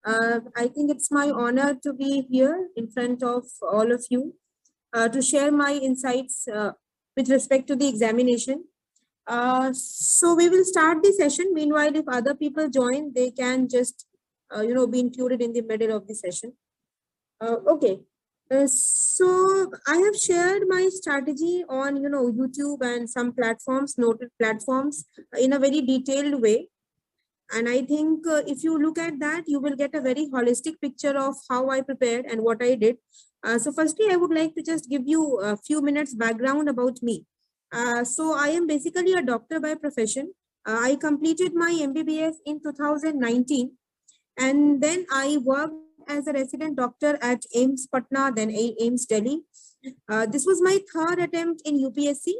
I think it's my honor to be here in front of all of you to share my insights with respect to the examination. So we will start the session. Meanwhile, if other people join, they can just, be included in the middle of the session. Okay. So I have shared my strategy on, YouTube and some platforms, noted platforms in a very detailed way. And I think if you look at that, you will get a very holistic picture of how I prepared and what I did. So firstly, I would like to just give you a few minutes background about me. So I am basically a doctor by profession. I completed my MBBS in 2019, and then I worked as a resident doctor at AIMS Patna, then AIMS Delhi. This was my third attempt in UPSC.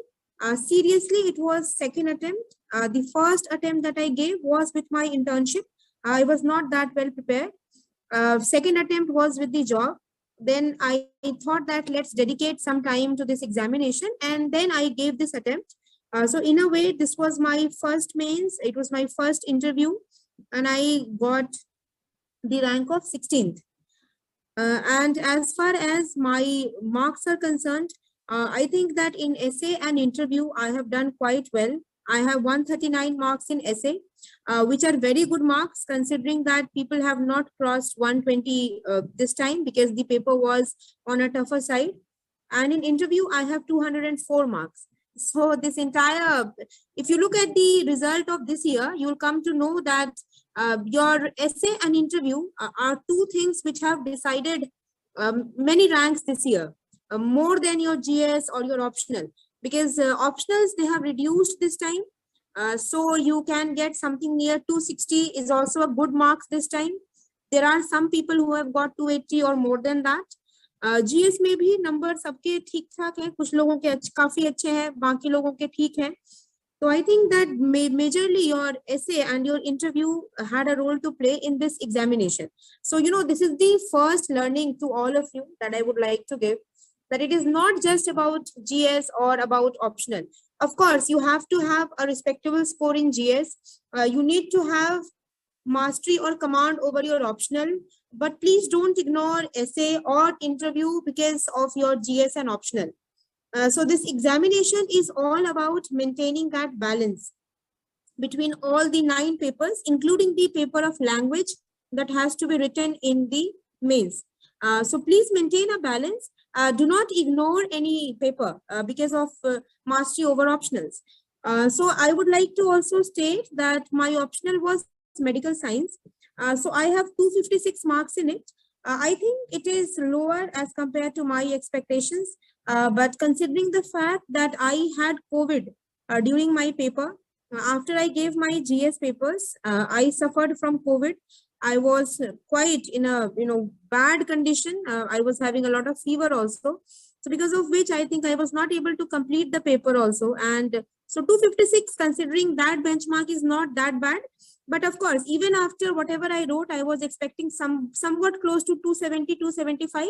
Seriously, it was second attempt. The first attempt that I gave was with my internship. I was not that well prepared. Second attempt was with the job. Then I thought that let's dedicate some time to this examination, and then I gave this attempt. So in a way, this was my first mains. It was my first interview, and I got the rank of 16th. And as far as my marks are concerned, I think that in essay and interview, I have done quite well. I have 139 marks in essay, which are very good marks considering that people have not crossed 120 this time because the paper was on a tougher side. And in interview, I have 204 marks. So this entire, if you look at the result of this year, you'll come to know that your essay and interview are two things which have decided many ranks this year, more than your GS or your optional, because optionals, they have reduced this time. So you can get something near 260 is also a good marks this time. There are some people who have got 280 or more than that. GS में भी number सबके ठीक ठाक है, कुछ लोगों के काफी अच्छे हैं, बाकी लोगों के ठीक हैं. So I think that majorly your essay and your interview had a role to play in this examination. So, this is the first learning to all of you that I would like to give, that it is not just about GS or about optional. Of course, you have to have a respectable score in GS. You need to have mastery or command over your optional, but please don't ignore essay or interview because of your GS and optional. So this examination is all about maintaining that balance between all the 9 papers, including the paper of language that has to be written in the mains. So please maintain a balance. Do not ignore any paper because of mastery over optionals. So I would like to also state that my optional was medical science. So I have 256 marks in it. I think it is lower as compared to my expectations. But considering the fact that I had COVID during my paper, after I gave my GS papers, I suffered from COVID. I was quite in a bad condition. I was having a lot of fever also. So because of which I think I was not able to complete the paper also. And so 256, considering that benchmark, is not that bad. But of course, even after whatever I wrote, I was expecting somewhat close to 270, 275,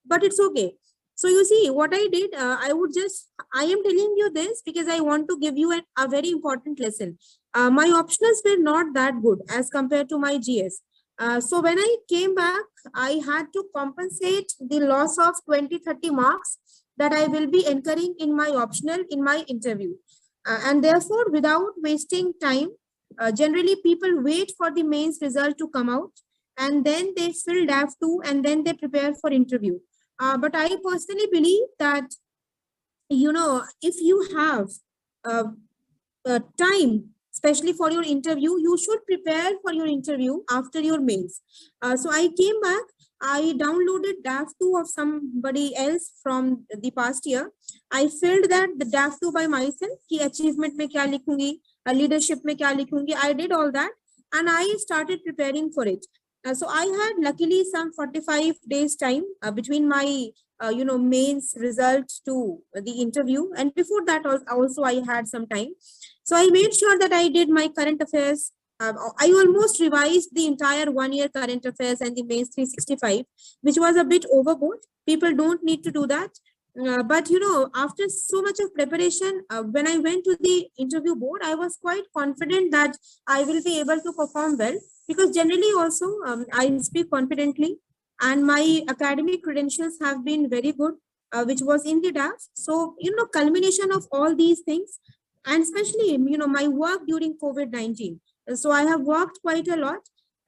but it's okay. So you see what I did, I am telling you this because I want to give you a very important lesson. My optionals were not that good as compared to my GS. So when I came back, I had to compensate the loss of 20, 30 marks that I will be incurring in my optional in my interview. And therefore, without wasting time, generally people wait for the mains result to come out and then they fill DAF2 and then they prepare for interview. But I personally believe that, if you have time, especially for your interview, you should prepare for your interview after your mains. So I came back, I downloaded DAF2 of somebody else from the past year. I filled that the DAF2 by myself, ki achievement mein kya likhungi, leadership mein kya likhungi. I did all that and I started preparing for it. So I had luckily some 45 days time between my mains result to the interview, and before that also I had some time. So I made sure that I did my current affairs. I almost revised the entire 1 year current affairs and the mains 365, which was a bit overboard. People don't need to do that. But after so much of preparation, when I went to the interview board, I was quite confident that I will be able to perform well. because generally also I speak confidently and my academic credentials have been very good, which was in the DAF. So, culmination of all these things, and especially, my work during COVID-19. So I have worked quite a lot.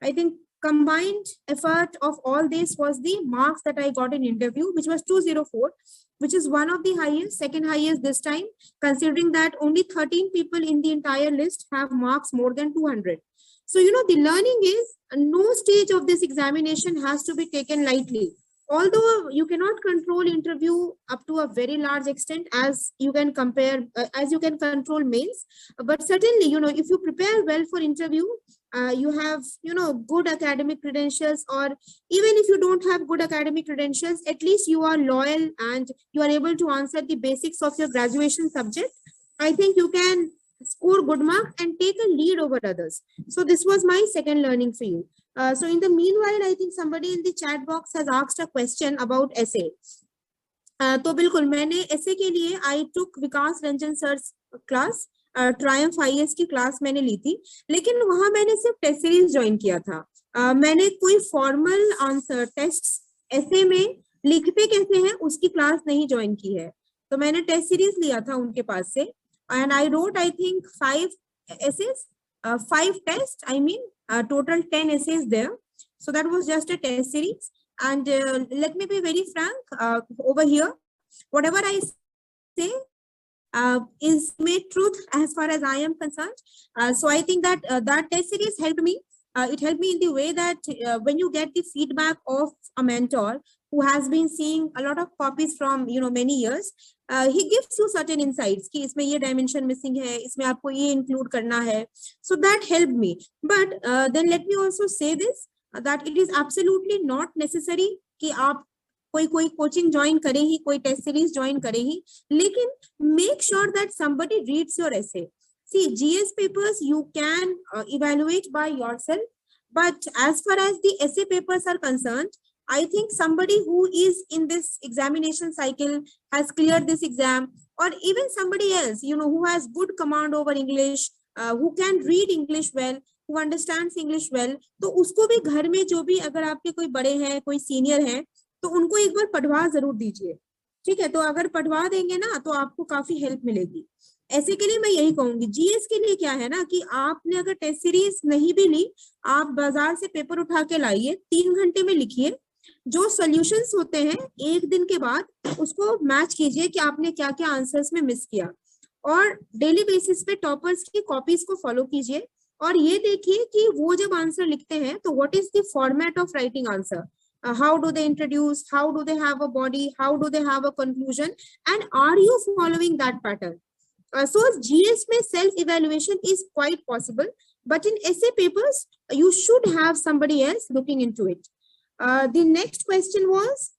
I think combined effort of all this was the marks that I got in interview, which was 204, which is one of the highest, second highest this time, considering that only 13 people in the entire list have marks more than 200. So, the learning is no stage of this examination has to be taken lightly. Although you cannot control interview up to a very large extent as you can compare, as you can control mains, but certainly, if you prepare well for interview, you have, good academic credentials, or even if you don't have good academic credentials, at least you are loyal and you are able to answer the basics of your graduation subject. I think you can score good marks and take a lead over others. So this was my second learning for you. So in the meanwhile, I think somebody in the chat box has asked a question about essay. तो बिल्कुल मैंने essay के लिए I took Vikas Ranjan sir's class, Triumph IAS की class मैंने ली थी, लेकिन वहां मैंने सिर्फ टेस्ट सीरीज ज्वाइन किया था. मैंने कोई फॉर्मल आंसर टेस्ट ऐसे में लिखते कैसे हैं उसकी क्लास नहीं ज्वाइन की है. तो मैंने टेस्ट सीरीज लिया था उनके पास से, and I wrote, I think, 5 essays, 5 tests, I mean, total 10 essays there. So that was just a test series. And let me be very frank, over here, whatever I say is made truth as far as I am concerned. So I think that that test series helped me. It helped me in the way that when you get the feedback of a mentor who has been seeing a lot of copies from many years, he gives you certain insights कि इसमें ये dimension missing है, इसमें आपको ये include करना है. So that helped me. But then let me also say this, that it is absolutely not necessary कि आप कोई कोचिंग ज्वाइन करे ही, कोई टेस्ट सीरीज ज्वाइन करे ही, लेकिन make sure that somebody reads your essay. See, GS papers you can evaluate by yourself, but as far as the essay papers are concerned, I think somebody who is in this examination cycle, has cleared this exam, or even somebody else, who has good command over English, who can read English well, who understands English well, तो उसको भी घर में जो भी अगर आपके कोई बड़े हैं, कोई सीनियर हैं, तो उनको एक बार पढ़वा जरूर दीजिए. ठीक है, तो अगर पढ़वा देंगे ना तो आपको काफी हेल्प मिलेगी. ऐसे के लिए मैं यही कहूंगी. जीएस के लिए क्या है ना कि आपने अगर टेस्ट सीरीज नहीं भी ली, आप बाजार से पेपर उठा के लाइए, 3 घंटे में लिखिए, जो सॉल्यूशंस होते हैं एक दिन के बाद उसको मैच कीजिए कि आपने क्या क्या आंसर्स में मिस किया, और डेली बेसिस पे टॉपर्स की कॉपीज को फॉलो कीजिए, और ये देखिए कि वो जब आंसर लिखते हैं तो what is the format of writing answer. How do they introduce, how do they have a body, how do they have a conclusion, and are you following that pattern? So GS में self evaluation is quite possible, but in essay papers you should have somebody else looking into it. The next question was,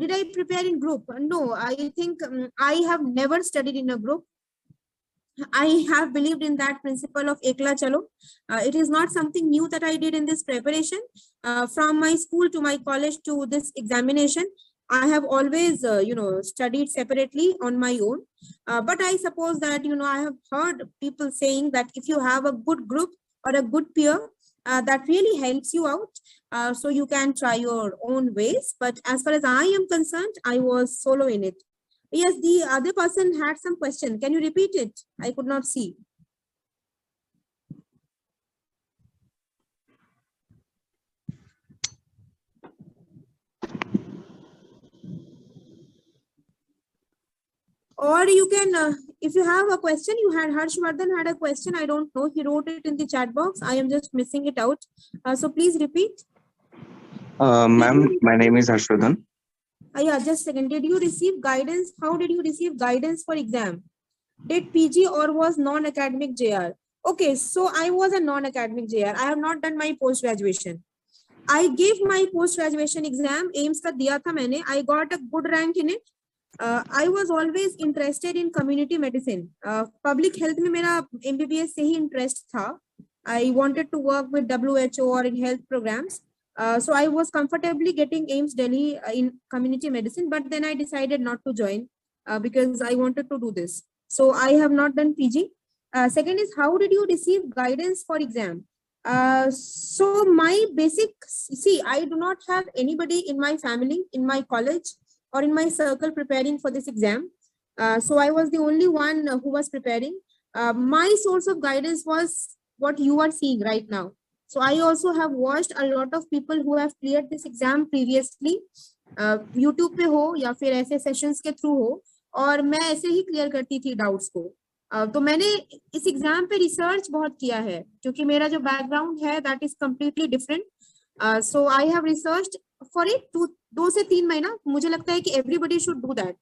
did I prepare in group? No, I think I have never studied in a group. I have believed in that principle of Ekla Chalo. It is not something new that I did in this preparation. From my school to my college to this examination, I have always, studied separately on my own. But I suppose that, I have heard people saying that if you have a good group or a good peer, that really helps you out. So you can try your own ways. But as far as I am concerned, I was solo in it. Yes, the other person had some question. Can you repeat it? I could not see. Or you can, if you have a question, you had Harshvardhan had a question. I don't know. He wrote it in the chat box. I am just missing it out. So please repeat. Ma'am, my name is Harshvardhan. Yeah, just a second. Did you receive guidance? How did you receive guidance for exam? Did PG or was non-academic JR? Okay, so I was a non-academic JR. I have not done my post-graduation. I gave my post-graduation exam. AIMS का दिया था मैंने. I got a good rank in it. I was always interested in community medicine. Public health में मेरा MBBS से ही interest था. I wanted to work with WHO or in health programs. So I was comfortably getting AIMS Delhi in community medicine, but then I decided not to join because I wanted to do this. So I have not done PG. Second is, how did you receive guidance for exam? So my basic, see, I do not have anybody in my family, in my college, or in my circle preparing for this exam. So I was the only one who was preparing. My source of guidance was what you are seeing right now. So I also have watched a lot of people who have cleared this exam previously. YouTube पे हो या फिर ऐसे sessions के through हो, और मैं ऐसे ही क्लियर करती थी डाउट्स को। तो मैंने इस एग्जाम पे रिसर्च बहुत किया है, क्योंकि मेरा जो बैकग्राउंड है that is completely different. So I have research for it 2 से 3 महीना। मुझे लगता है कि everybody should do that.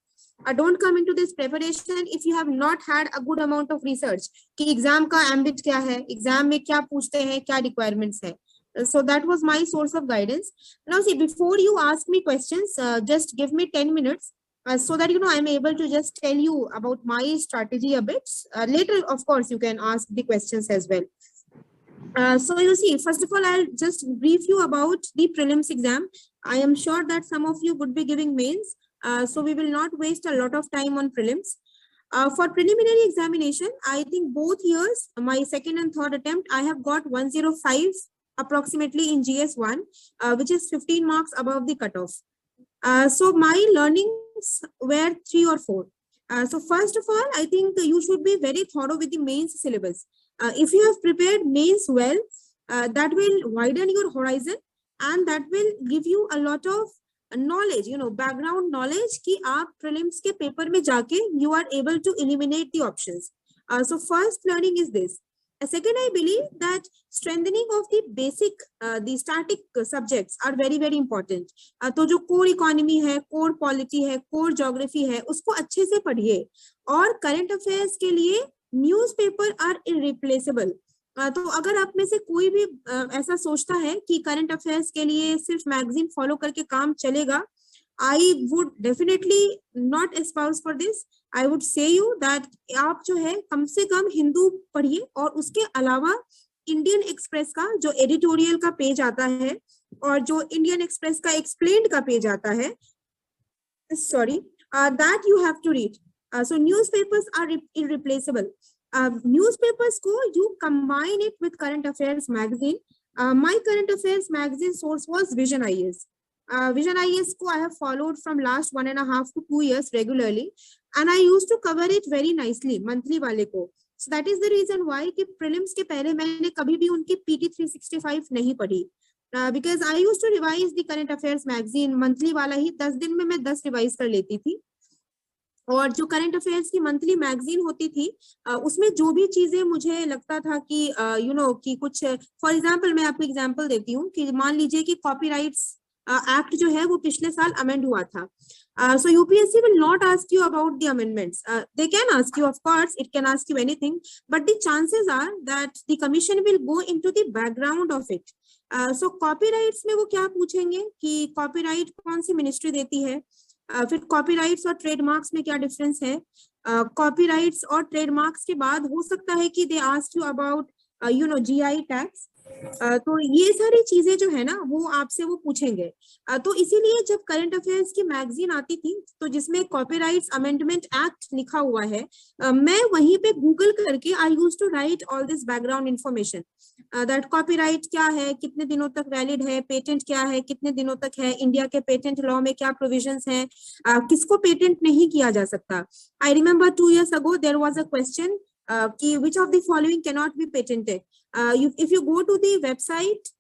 Don't come into this preparation if you have not had a good amount of research कि एग्जाम का ambit क्या है, एग्जाम में क्या पूछते हैं, क्या रिक्वायरमेंट्स है। So that was my source of guidance. Now see, before you ask me questions, just give me 10 minutes so that I'm able to just tell you about my strategy a bit. Later, of course, you can ask the questions as well. So you see, first of all, I'll just brief you about the prelims exam. I am sure that some of you would be giving mains, so we will not waste a lot of time on prelims. For preliminary examination, I think both years, my second and third attempt, I have got 105 approximately in GS1, which is 15 marks above the cutoff. So my learnings were 3 or 4. So first of all, I think you should be very thorough with the mains syllabus. If you have prepared mains well, that will widen your horizon and that will give you a lot of knowledge, background knowledge कि आप prelims के paper में जाके you are able to eliminate the options. So first learning is this. Second, I believe that strengthening of the basic, the static subjects are very, very important. तो जो core economy है, core polity है, core geography है, उसको अच्छे से पढ़िए। और current affairs के लिए newspaper are irreplaceable. तो अगर आप में से कोई भी ऐसा सोचता है कि करंट अफेयर्स के लिए सिर्फ मैगजीन फॉलो करके काम चलेगा, I would definitely not espouse for this. I would say you that आप जो है कम से कम हिंदू पढ़िए, और उसके अलावा इंडियन एक्सप्रेस का जो एडिटोरियल का पेज आता है और जो इंडियन एक्सप्रेस का एक्सप्लेन्ड का पेज आता है, sorry, that you have to read. So newspapers are irreplaceable. newspapers को you combine it with current affairs magazine. My current affairs magazine source was Vision IAS. Vision IAS को I have followed from last 1.5 to 2 years regularly, and I used to cover it very nicely monthly वाले को. So that is the reason why कि prelims के पहले मैंने कभी भी उनकी PT 365 नहीं पढ़ी, because I used to revise the current affairs magazine monthly वाला ही 10 दिन में मैं 10 रिवाइज कर लेती थी। और जो करंट अफेयर्स की मंथली मैगजीन होती थी, उसमें जो भी चीजें मुझे लगता था कि कि कुछ, फॉर एग्जांपल मैं आपको एग्जांपल देती हूँ कि मान लीजिए कि कॉपीराइट्स एक्ट जो है वो पिछले साल अमेंड हुआ था। So UPSC will not ask you about the amendments. They can ask you, of course, it can ask you anything, but the chances are that the commission will go into the background of it. So copyrights में वो क्या पूछेंगे कि copyright कौन सी ministry देती है, फिर copyrights और ट्रेडमार्क्स में क्या डिफरेंस है, कॉपीराइट्स और ट्रेडमार्क्स के बाद हो सकता है कि they ask you about GI tax. तो ये सारी चीजें जो है ना वो आपसे वो पूछेंगे। तो इसीलिए जब करंट अफेयर्स की मैगजीन आती थी तो जिसमें कॉपीराइट्स अमेंडमेंट एक्ट लिखा हुआ है, मैं वहीं पे गूगल करके I used to write all this background information, that copyright क्या है, कितने दिनों तक वैलिड है, पेटेंट क्या है, कितने दिनों तक है, इंडिया के पेटेंट लॉ में क्या प्रोविजंस हैं, किसको पेटेंट नहीं किया जा सकता। I remember 2 years ago there was a question कि which of the following cannot be patented. If you go to the website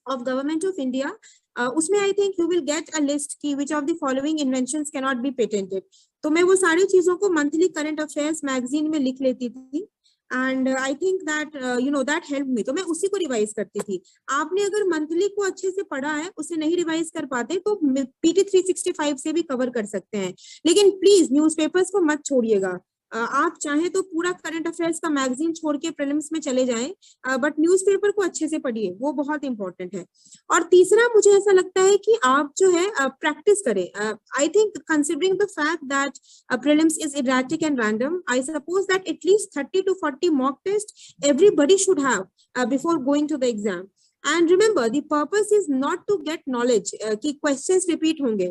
of Government of India, उसमें I think you will get a list कि which of the following inventions cannot be patented. तो मैं वो सारी चीजों को monthly current affairs magazine में लिख लेती थी, and I think that that helped me. तो मैं उसी को रिवाइज करती थी। आपने अगर मंथली को अच्छे से पढ़ा है, उसे नहीं रिवाइज कर पाते तो PT 365 से भी कवर कर सकते हैं, लेकिन प्लीज न्यूज़पेपर्स को मत छोड़िएगा। आप चाहें तो पूरा करंट अफेयर्स का मैगजीन छोड़ के प्रीलिम्स में चले जाएं, बट न्यूज़पेपर को अच्छे से पढ़िए, वो बहुत इंपॉर्टेंट है। और तीसरा मुझे ऐसा लगता है कि आप जो है प्रैक्टिस करें। I think considering the fact that prelims is erratic and random, I suppose that at least 30 to 40 mock tests everybody should have before going to the exam. And remember, the purpose is not to get knowledge कि questions repeat होंगे,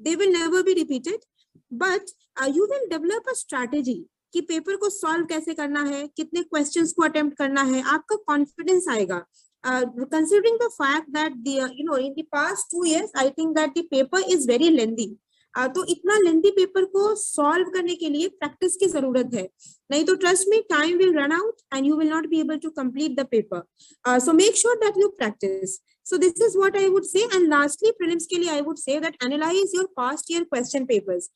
they will never be repeated, but you will develop a strategy कि paper को solve कैसे करना है, कितने questions को attempt करना है, आपका कॉन्फिडेंस आएगा. Considering the fact that in the past 2 years, I think that the paper is very lengthy. तो इतना लेंथी पेपर को सॉल्व करने के लिए प्रैक्टिस की जरूरत है, नहीं तो trust me time will run out and you will not be able to complete the paper. So make sure that you practise. So this is what I would say. And lastly, prelims के लिए I would say that analyze your past year question papers.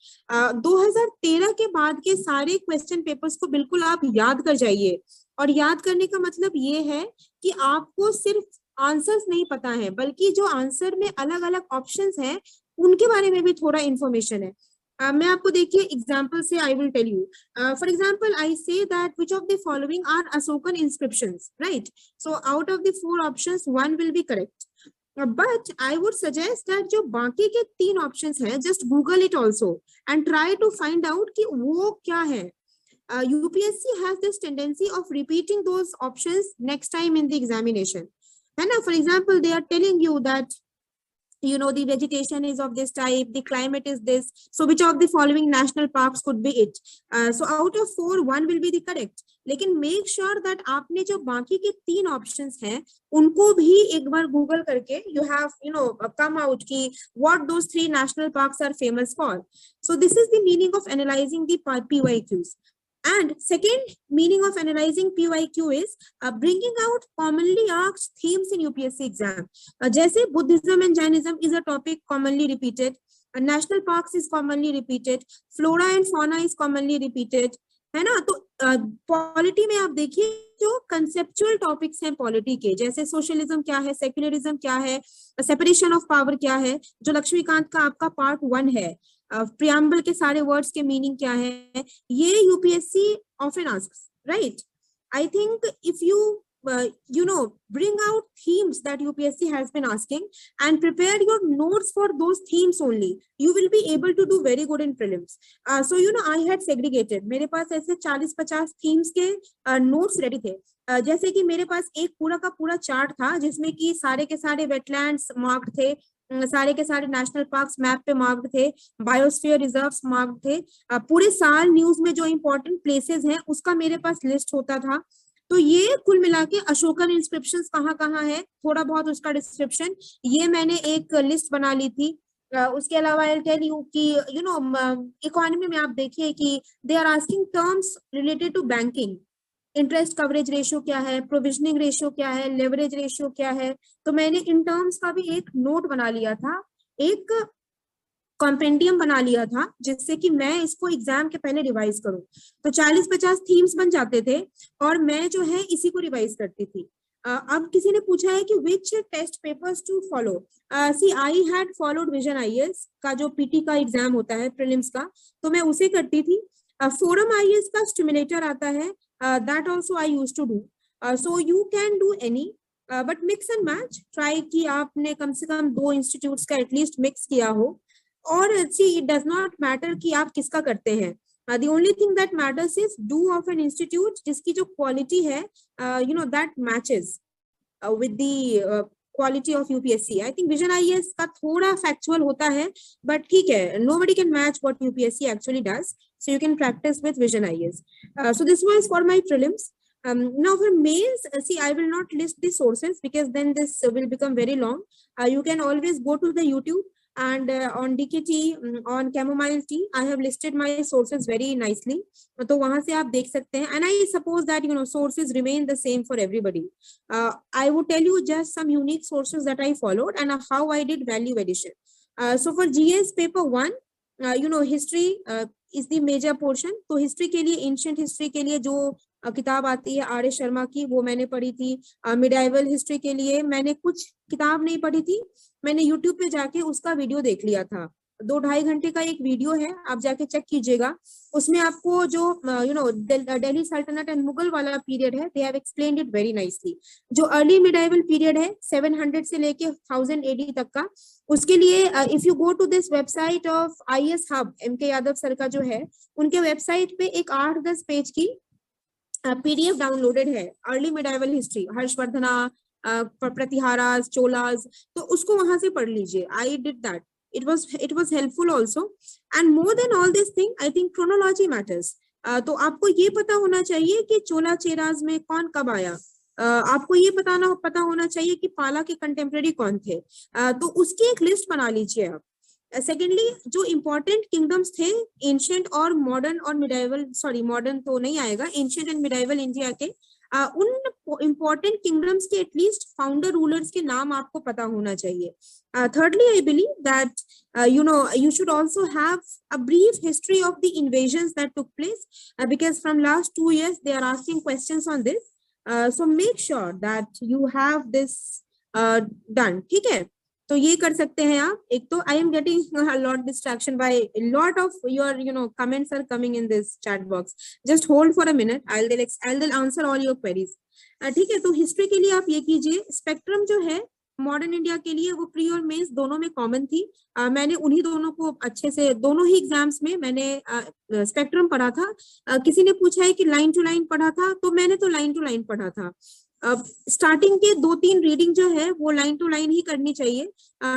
2013 के बाद के सारे question papers को बिल्कुल आप याद कर जाइए. और याद करने का मतलब ये है कि आपको सिर्फ आंसर्स नहीं पता है, बल्कि जो आंसर में अलग अलग ऑप्शंस हैं उनके बारे में भी थोड़ा इंफॉर्मेशन है. मैं आपको देखिए एग्जाम्पल से I will tell you. For example I say that which of the following are Ashokan inscriptions, right? So out of the 4 options 1 will be correct. But I would suggest that जो बाकी के 3 options हैं, just Google it also and try to find out कि वो क्या है. UPSC has this tendency of repeating those options next time in the examination. And for example, they are telling you that the vegetation is of this type, the climate is this, so which of the following national parks could be it? So out of 4, 1 will be the correct. लेकिन make sure that आपने जो बाकी के 3 options हैं उनको भी एक बार Google करके you have come out कि what those 3 national parks are famous for. So this is the meaning of analyzing the PYQs. And second meaning of analyzing PYQ is bringing out commonly asked themes in UPSC exam. जैसे Buddhism and Jainism is a topic commonly repeated. National parks is commonly repeated. Flora and fauna is commonly repeated. है ना? तो polity में आप देखिए जो conceptual topics हैं polity के, जैसे सोशलिज्म क्या है, सेक्युलरिज्म क्या है, सेपरेशन ऑफ पावर क्या है, जो लक्ष्मीकांत का आपका पार्ट 1 है, प्रियम्बल के सारे वर्ड्स के मीनिंग क्या है, ये UPSC often asks, right? I think if you bring out themes that UPSC has been asking and prepare your notes for those themes only, you will be able to do very good in prelims. So I had segregated, मेरे पास ऐसे 40-50 themes के notes ready थे. जैसे कि मेरे पास एक पूरा का पूरा चार्ट था जिसमें कि सारे के सारे वेटलैंड्स मार्क्ड थे, सारे के सारे नेशनल पार्क्स मैप पे मार्क्ड थे, बायोस्फीयर रिजर्व्स मार्क्ड थे, पूरे साल न्यूज में जो इंपॉर्टेंट प्लेसेस हैं उसका मेरे पास लिस्ट होता था. तो ये कुल मिला के अशोकन इंस्क्रिप्शंस कहाँ कहाँ है, थोड़ा बहुत उसका डिस्क्रिप्शन, ये मैंने एक लिस्ट बना ली थी. उसके अलावा आई टेल यू कि इकोनॉमी में आप देखिए कि they are asking terms related to banking. Interest coverage ratio क्या है, प्रोविजनिंग रेशियो क्या है, लेवरेज रेशियो क्या है, तो मैंने इन टर्म्स का भी एक नोट बना लिया था, एक कॉम्पेंडियम बना लिया था, जिससे कि मैं इसको एग्जाम के पहले रिवाइज करूं. तो 40-50 थीम्स बन जाते थे और मैं जो है इसी को रिवाइज करती थी. अब किसी ने पूछा है कि which test papers to follow. See I had followed Vision IAS का जो पीटी का एग्जाम होता है प्रीलिम्स का, तो मैं उसे करती थी. फोरम IAS का स्टिमुलेटर आता है, that also I used to do. So you can do any but mix and match. Try कि आपने कम से कम 2 इंस्टीट्यूट्स का एटलीस्ट मिक्स किया हो. और see it does not matter कि आप किसका करते हैं. The only thing that matters is do of an institute जिसकी जो क्वालिटी है that matches with the quality of UPSC. I think Vision IAS का थोड़ा फैक्चुअल होता है, बट ठीक है, nobody can match what UPSC actually does, so you can practice with vision IAS. So this was for my prelims. Now for mains, see, I will not list the sources because then this will become very long. You can always go to the YouTube and on DKT, on Chamomile Tea, I have listed my sources very nicely. तो वहाँ से आप देख सकते हैं. And I suppose that sources remain the same for everybody. I would tell you just some unique sources that I followed and how I did value addition. So for GS paper 1, history is the major portion. तो history के लिए, ancient history के लिए जो किताब आती है RS Sharma की, वो मैंने पढ़ी थी. मिडाइवल हिस्ट्री के लिए मैंने कुछ किताब नहीं पढ़ी थी, मैंने यूट्यूब पे जाके उसका वीडियो देख लिया था. 2-2.5 घंटे का एक वीडियो है, आप जाके चेक कीजिएगा. उसमें आपको जो दिल्ली सल्तनत एंड मुगल वाला पीरियड है, they have explained it very nicely. जो अर्ली मिडाइवल पीरियड है 700 से लेके 1000 AD तक का, उसके लिए if you go to this website of IAS hub, MK Yadav sir का जो है, उनके वेबसाइट पे एक 8-10 पेज की PDF डाउनलोडेड है, early medieval history, Harshavardhana, Pratiharas, Cholas, तो उसको वहां से पढ़ लीजिए. I did that. It was helpful also. And more than all this thing, I think chronology matters. तो आपको ये पता होना चाहिए कि चोला चेराज में कौन कब आया, आपको ये पता होना चाहिए कि पाला के कंटेम्प्रेरी कौन थे, तो उसकी एक लिस्ट बना लीजिए आप। सेकेंडली, जो इम्पोर्टेंट किंगडम्स थे एंशियंट और मिडाइवल, सॉरी मॉडर्न तो नहीं आएगा, एंशियंट एंड मिडाइवल इंडिया के, उन इम्पोर्टेंट किंगडम्स के एटलीस्ट फाउंडर रूलर्स के नाम आपको पता होना चाहिए। Thirdly, I believe that you should also have a brief history of the invasions that took place, because from last 2 years they are asking questions on this. So make sure that you have this done. ठीक है, तो ये कर सकते हैं आप। एक तो I am getting a lot distraction by a lot of your comments are coming in this chat box. Just hold for a minute, I'll answer all your queries. ठीक है, तो हिस्ट्री के लिए आप ये कीजिए, स्पेक्ट्रम जो है मॉडर्न इंडिया के लिए वो प्री और मेंस दोनों में कॉमन थी। मैंने उन्हीं दोनों को अच्छे से दोनों ही एग्जाम्स में मैंने स्पेक्ट्रम पढ़ा था। किसी ने पूछा है कि लाइन टू लाइन पढ़ा था, तो मैंने तो लाइन टू लाइन पढ़ा था। स्टार्टिंग के 2-3 रीडिंग जो है वो लाइन टू लाइन ही करनी चाहिए।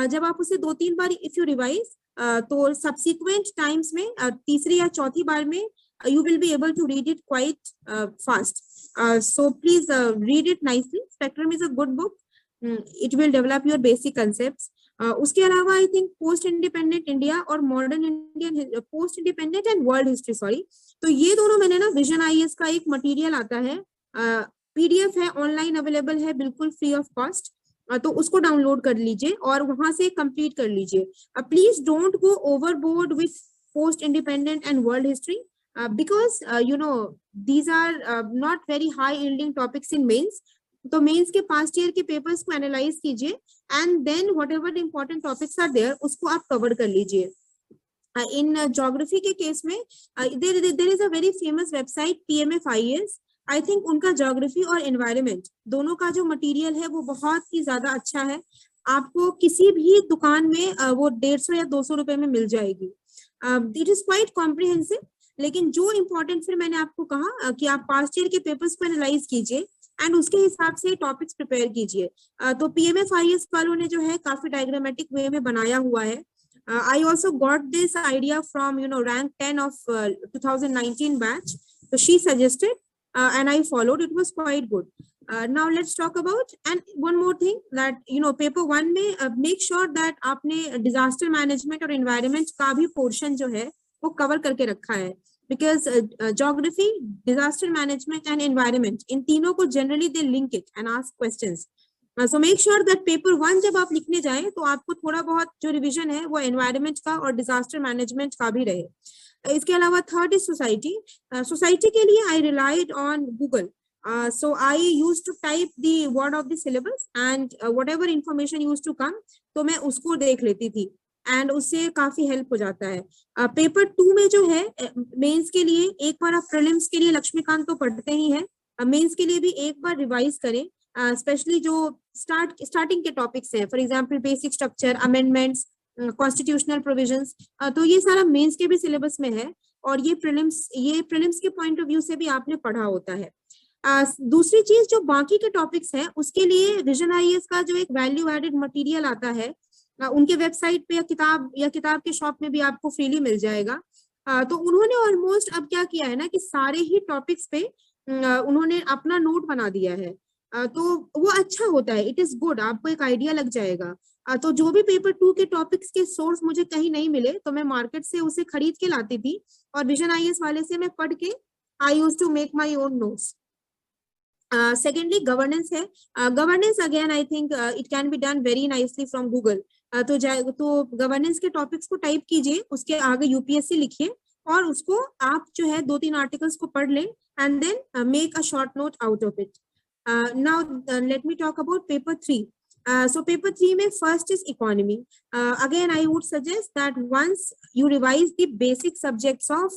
जब आप उसे 2-3 बार इफ यू रिवाइज, तो सब्सिक्वेंट टाइम्स में तीसरी या चौथी बार में you will be able to read it quite fast. So please read it nicely. Spectrum is a good book. It will develop your basic concepts. उसके अलावा I think post independent India और modern Indian, post independent and world history, sorry, तो ये दोनों मैंने ना vision IAS का एक मटेरियल आता है, पीडीएफ है, ऑनलाइन अवेलेबल है, बिल्कुल फ्री ऑफ कॉस्ट, तो उसको डाउनलोड कर लीजिए और वहां से कंप्लीट कर लीजिए। Please don't go overboard with post independent and world history, because these are not very high yielding topics in mains. तो मेंस के पास्ट ईयर के पेपर्स को एनालाइज कीजिए and then whatever important topics are there उसको आप कवर कर लीजिए। इन ज्योग्राफी के केस में there is a very famous website PMF IAS, I think उनका ज्योग्राफी और एनवायरनमेंट दोनों का जो मटेरियल है वो बहुत ही ज्यादा अच्छा है। आपको किसी भी दुकान में वो 150 या 200 रुपए में मिल जाएगी। इट इज क्वाइट कॉम्प्रिहेंसिव, लेकिन जो इम्पोर्टेंट फिर मैंने आपको कहा कि आप पास्ट ईयर के पेपर्स को एनालाइज कीजिए एंड उसके हिसाब से टॉपिक्स प्रिपेयर कीजिए। तो PMF IAS वालों ने जो है काफी डायग्रामेटिक वे में बनाया हुआ है। I also got this idea from rank 10 of 2019 batch. So she suggested and I followed. It was quite good. Now let's talk about and one more thing that paper 1 में make sure that आपने disaster management और environment का भी portion जो है वो cover करके रखा है, because geography, disaster management and environment इन तीनों को generally they link it and ask questions. So make sure that paper 1 जब आप लिखने जाएं तो आपको थोड़ा बहुत जो रिवीजन है वो एनवायरनमेंट का और डिजास्टर मैनेजमेंट का भी रहे। इसके अलावा थर्ड इज सोसाइटी। सोसाइटी के लिए I relied on Google, so I used to type the word of the syllabus and whatever information used to come तो मैं उसको देख लेती थी एंड उससे काफी हेल्प हो जाता है। पेपर 2 में जो है मेंस के लिए एक बार आप प्रीलिम्स के लिए लक्ष्मीकांत तो पढ़ते ही है, मेंस के लिए भी एक बार रिवाइज करें, स्पेशली जो स्टार्टिंग के टॉपिक्स हैं, for example basic structure, amendments, constitutional provisions, तो ये सारा मेंस के भी सिलेबस में है और ये प्रीलिम्स के पॉइंट ऑफ व्यू से भी आपने पढ़ा होता है। दूसरी चीज जो बाकी के टॉपिक्स हैं उसके लिए विजन आईएएस का जो एक वैल्यू एडेड मटेरियल आता है उनके वेबसाइट पे या किताब के शॉप में भी आपको फ्रीली मिल जाएगा। तो उन्होंने ऑलमोस्ट अब क्या किया है ना कि सारे ही टॉपिक्स पे उन्होंने अपना नोट बना दिया है, तो वो अच्छा होता है, इट इज गुड, आपको एक आइडिया लग जाएगा। तो जो भी पेपर 2 के टॉपिक्स के सोर्स मुझे कहीं नहीं मिले तो मैं मार्केट से उसे खरीद के लाती थी और विजन आईएएस वाले से मैं पढ़ के I used to make my own notes. Secondly governance है। Governance again I think it can be done very nicely from Google. तो गवर्नेंस के टॉपिक्स को टाइप कीजिए, उसके आगे यूपीएससी लिखिए और उसको आप जो है 2-3 आर्टिकल्स को पढ़ लें and then make a short note out of it. Now let me talk about paper 3. So paper 3 में first is economy. Again I would suggest that once you revise the basic subjects of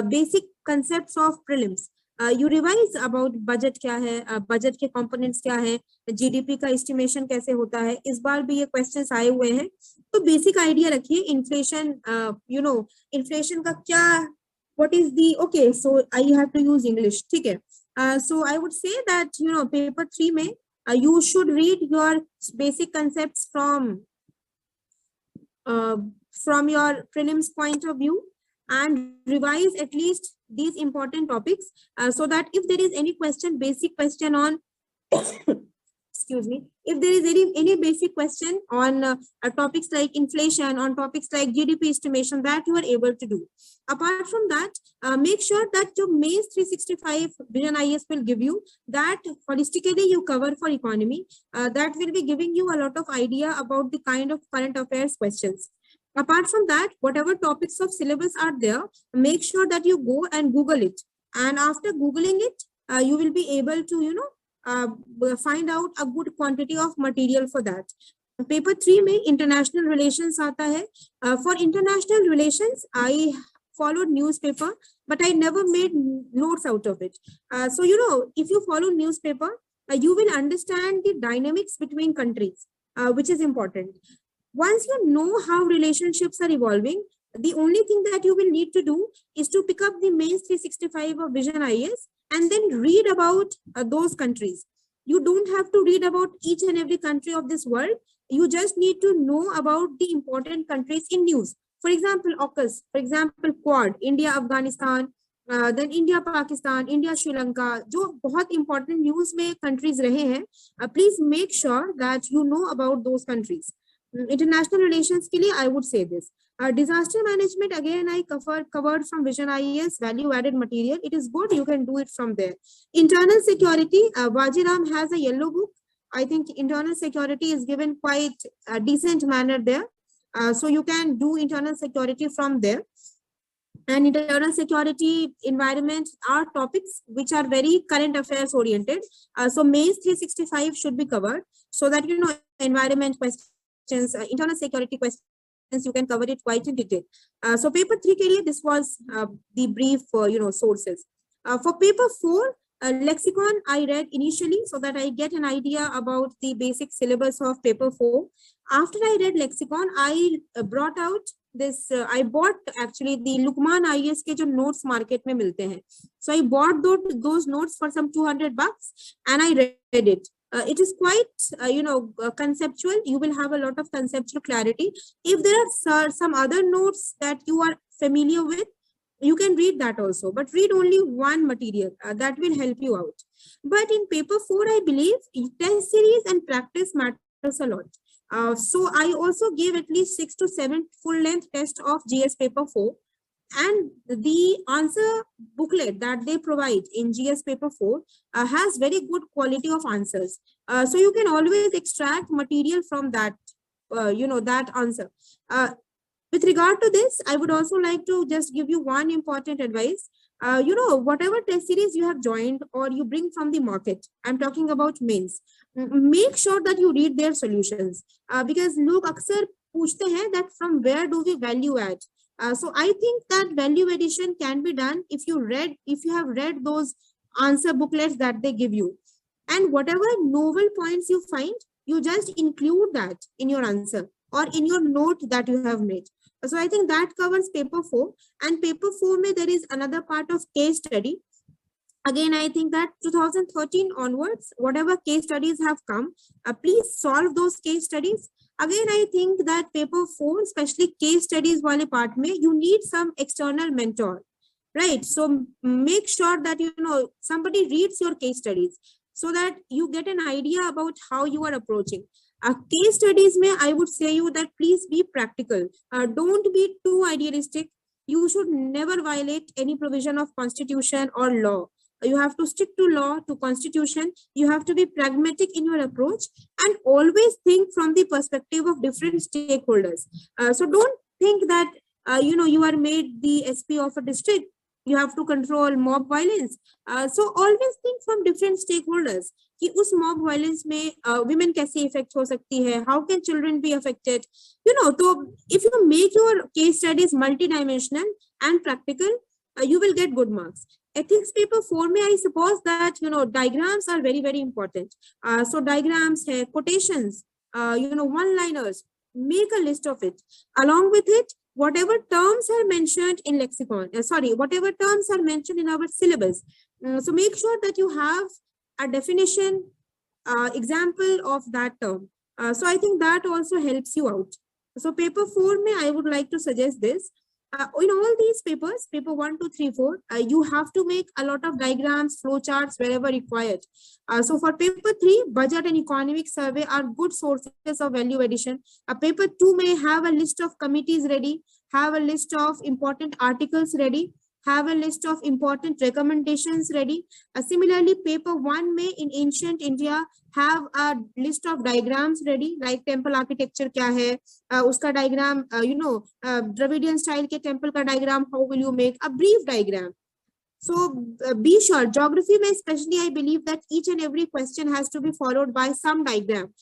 basic concepts of prelims, you revise about budget क्या है, budget के components क्या है, GDP का estimation कैसे होता है, इस बार भी ये questions आए हुए हैं, तो basic idea रखिए। inflation, inflation का क्या, what is the, okay so I have to use English, ठीक है। So I would say that paper 3 में you should read your basic concepts from your prelims point of view and revise at least these important topics, so that if there is any question, basic question on excuse me, if there is any basic question on topics like inflation, on topics like GDP estimation, that you are able to do. Apart from that, make sure that your Maze 365 Vision IAS will give you that holistically you cover for economy. That will be giving you a lot of idea about the kind of current affairs questions. Apart from that, whatever topics of syllabus are there, make sure that you go and Google it. And after Googling it, you will be able to, find out a good quantity of material for that. Paper 3 में international relations आता है. For international relations I followed newspaper, but I never made notes out of it. So, if you follow newspaper, you will understand the dynamics between countries, which is important. Once you know how relationships are evolving, the only thing that you will need to do is to pick up the Maze 365 of Vision IAS and then read about those countries. You don't have to read about each and every country of this world. You just need to know about the important countries in news. For example, AUKUS, for example, Quad, India, Afghanistan, then India, Pakistan, India, Sri Lanka, जो बहुत important news में countries रहे हैं, please make sure that you know about those countries. International relations के लिए I would say this. Disaster management, again, I covered from Vision IAS, value added material. It is good, you can do it from there. Internal security, Vajiram has a yellow book. I think internal security is given quite a decent manner there. So you can do internal security from there. And internal security environment are topics which are very current affairs oriented. So Maze 365 should be covered so that, environment questions, internal security questions, you can cover it quite in detail. So paper 3 ke liye, this was the brief, sources. For paper 4, lexicon I read initially so that I get an idea about the basic syllabus of paper 4. After I read lexicon, I brought out this, I bought actually the Lukman IAS ke jo notes market mein milte hain. So I bought those notes for some $200 and I read it. It is quite, conceptual. You will have a lot of conceptual clarity. If there are some other notes that you are familiar with, you can read that also, but read only one material. That will help you out. But in paper 4, I believe test series and practice matters a lot. So I also gave at least 6 to 7 full-length tests of GS paper 4. And the answer booklet that they provide in GS paper 4 has very good quality of answers. So you can always extract material from that, that answer. With regard to this, I would also like to just give you one important advice. Whatever test series you have joined or you bring from the market, I'm talking about mains, make sure that you read their solutions, because लोग अक्सर पूछते हैं that from where do we value add. So I think that value addition can be done if you have read those answer booklets that they give you, and whatever novel points you find, you just include that in your answer or in your note that you have made. So I think that covers paper 4. And paper 4 mein there is another part of case study. Again, I think that 2013 onwards, whatever case studies have come, please solve those case studies. Again, I think that paper 4, especially case studies wale part mein, you need some external mentor, right? So make sure that, somebody reads your case studies so that you get an idea about how you are approaching. Case studies mein, I would say you that please be practical. Don't be too idealistic. You should never violate any provision of constitution or law. You have to stick to law, to constitution. You have to be pragmatic in your approach and always think from the perspective of different stakeholders. So don't think that, you are made the SP of a district. You have to control mob violence. So always think from different stakeholders. कि उस mob violence में women कैसे affect हो सकती है, how can children be affected, तो if you make your case studies multidimensional and practical, you will get good marks. Ethics paper 4 में I suppose that, diagrams are very, very important. So diagrams hai, quotations, one-liners, make a list of it. Along with it, whatever terms are mentioned in lexicon, whatever terms are mentioned in our syllabus. So make sure that you have a definition, example of that term. So I think that also helps you out. So paper 4 mein I would like to suggest this. In all these papers, paper 1, 2, 3, 4, you have to make a lot of diagrams, flowcharts wherever required. So for paper 3, budget and economic survey are good sources of value addition. Paper 2 may have a list of committees ready, have a list of important articles ready, have a list of important recommendations ready. Similarly, paper 1 may in ancient India have a list of diagrams ready, like temple architecture kya hai, uska diagram, Dravidian style ke temple ka diagram, how will you make a brief diagram. So be sure, geography may especially, I believe that each and every question has to be followed by some diagram.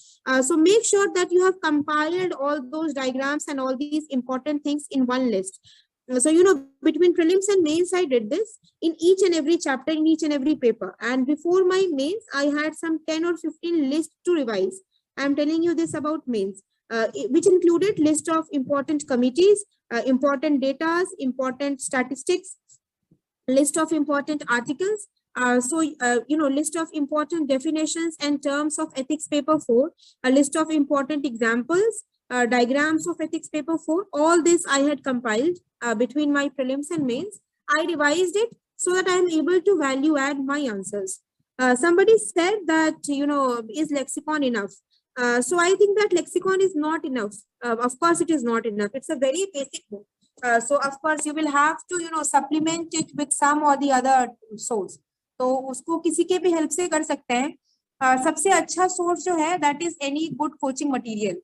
So make sure that you have compiled all those diagrams and all these important things in one list. So, between prelims and mains, I did this in each and every chapter, in each and every paper. And before my mains, I had some 10 or 15 lists to revise. I'm telling you this about mains, which included list of important committees, important data, important statistics, list of important articles. List of important definitions and terms of ethics paper 4, a list of important examples, diagrams of ethics paper 4. All this I had compiled between my prelims and mains. I revised it so that I am able to value add my answers. Somebody said that, is lexicon enough? So I think that lexicon is not enough. Of course, it is not enough. It's a very basic book. So of course you will have to supplement it with some or the other source. तो उसको किसी के भी help से कर सकते हैं. सबसे अच्छा सोर्स जो है that is any good coaching material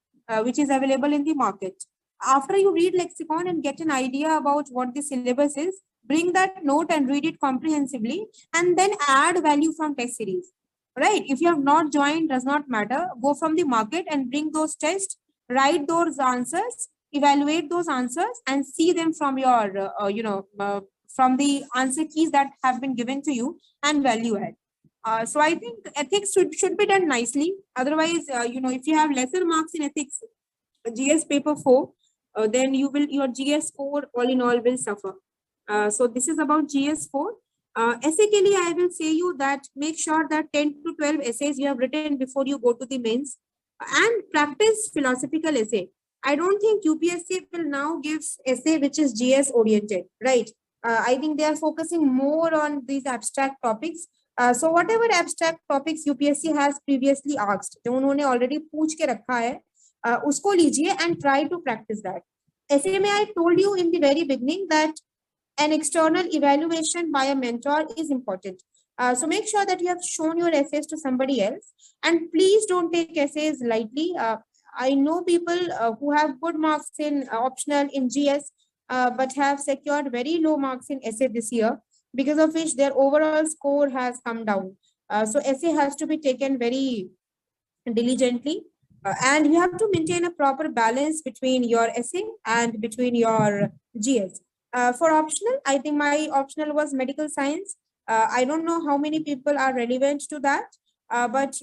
which is available in the market. After you read lexicon and get an idea about what the syllabus is, bring that note and read it comprehensively, and then add value from test series. Right? If you have not joined, does not matter. Go from the market and bring those tests, write those answers, evaluate those answers, and see them from your from the answer keys that have been given to you, and value add. So I think ethics should be done nicely. Otherwise, if you have lesser marks in ethics, GS paper 4, then your GS score all in all will suffer. So this is about GS 4. Essay ke liye, I will say you that make sure that 10 to 12 essays you have written before you go to the mains, and practice philosophical essay. I don't think UPSC will now give essay which is GS oriented, right? I think they are focusing more on these abstract topics. So whatever abstract topics UPSC has previously asked, जो उन्होंने already पूछ के रखा है, उसको लीजिए and try to practice that. Essay में I told you in the very beginning that an external evaluation by a mentor is important. So make sure that you have shown your essays to somebody else, and please don't take essays lightly. I know people who have good marks in optional in GS, but have secured very low marks in essay this year, because of which their overall score has come down. So essay has to be taken very diligently, and you have to maintain a proper balance between your essay and between your GS. For optional, I think my optional was medical science. I don't know how many people are relevant to that, but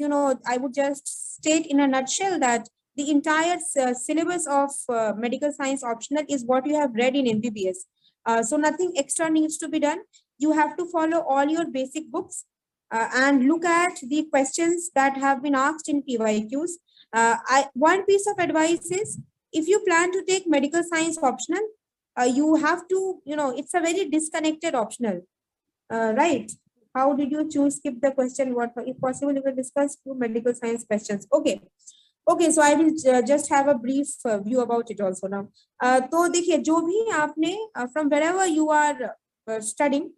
I would just state in a nutshell that the entire syllabus of medical science optional is what you have read in MBBS. So nothing extra needs to be done. You have to follow all your basic books and look at the questions that have been asked in PYQs. One piece of advice is, if you plan to take medical science optional, you have to, it's a very disconnected optional, right? How did you choose? Skip the question. What, if possible, you will discuss two medical science questions. Okay. Okay, so I will just have a brief view about it also now. तो देखिए, जो भी आपने from wherever you are studying,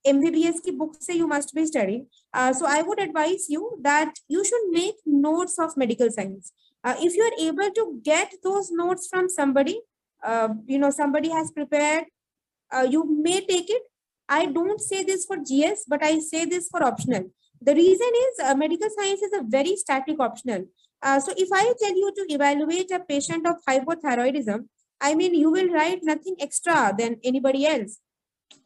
MBBS की book से you must be studying. So I would advise you that you should make notes of medical science. If you are able to get those notes from somebody, somebody has prepared, you may take it. I don't say this for GS, but I say this for optional. The reason is medical science is a very static optional. So if I tell you to evaluate a patient of hypothyroidism, I mean, you will write nothing extra than anybody else.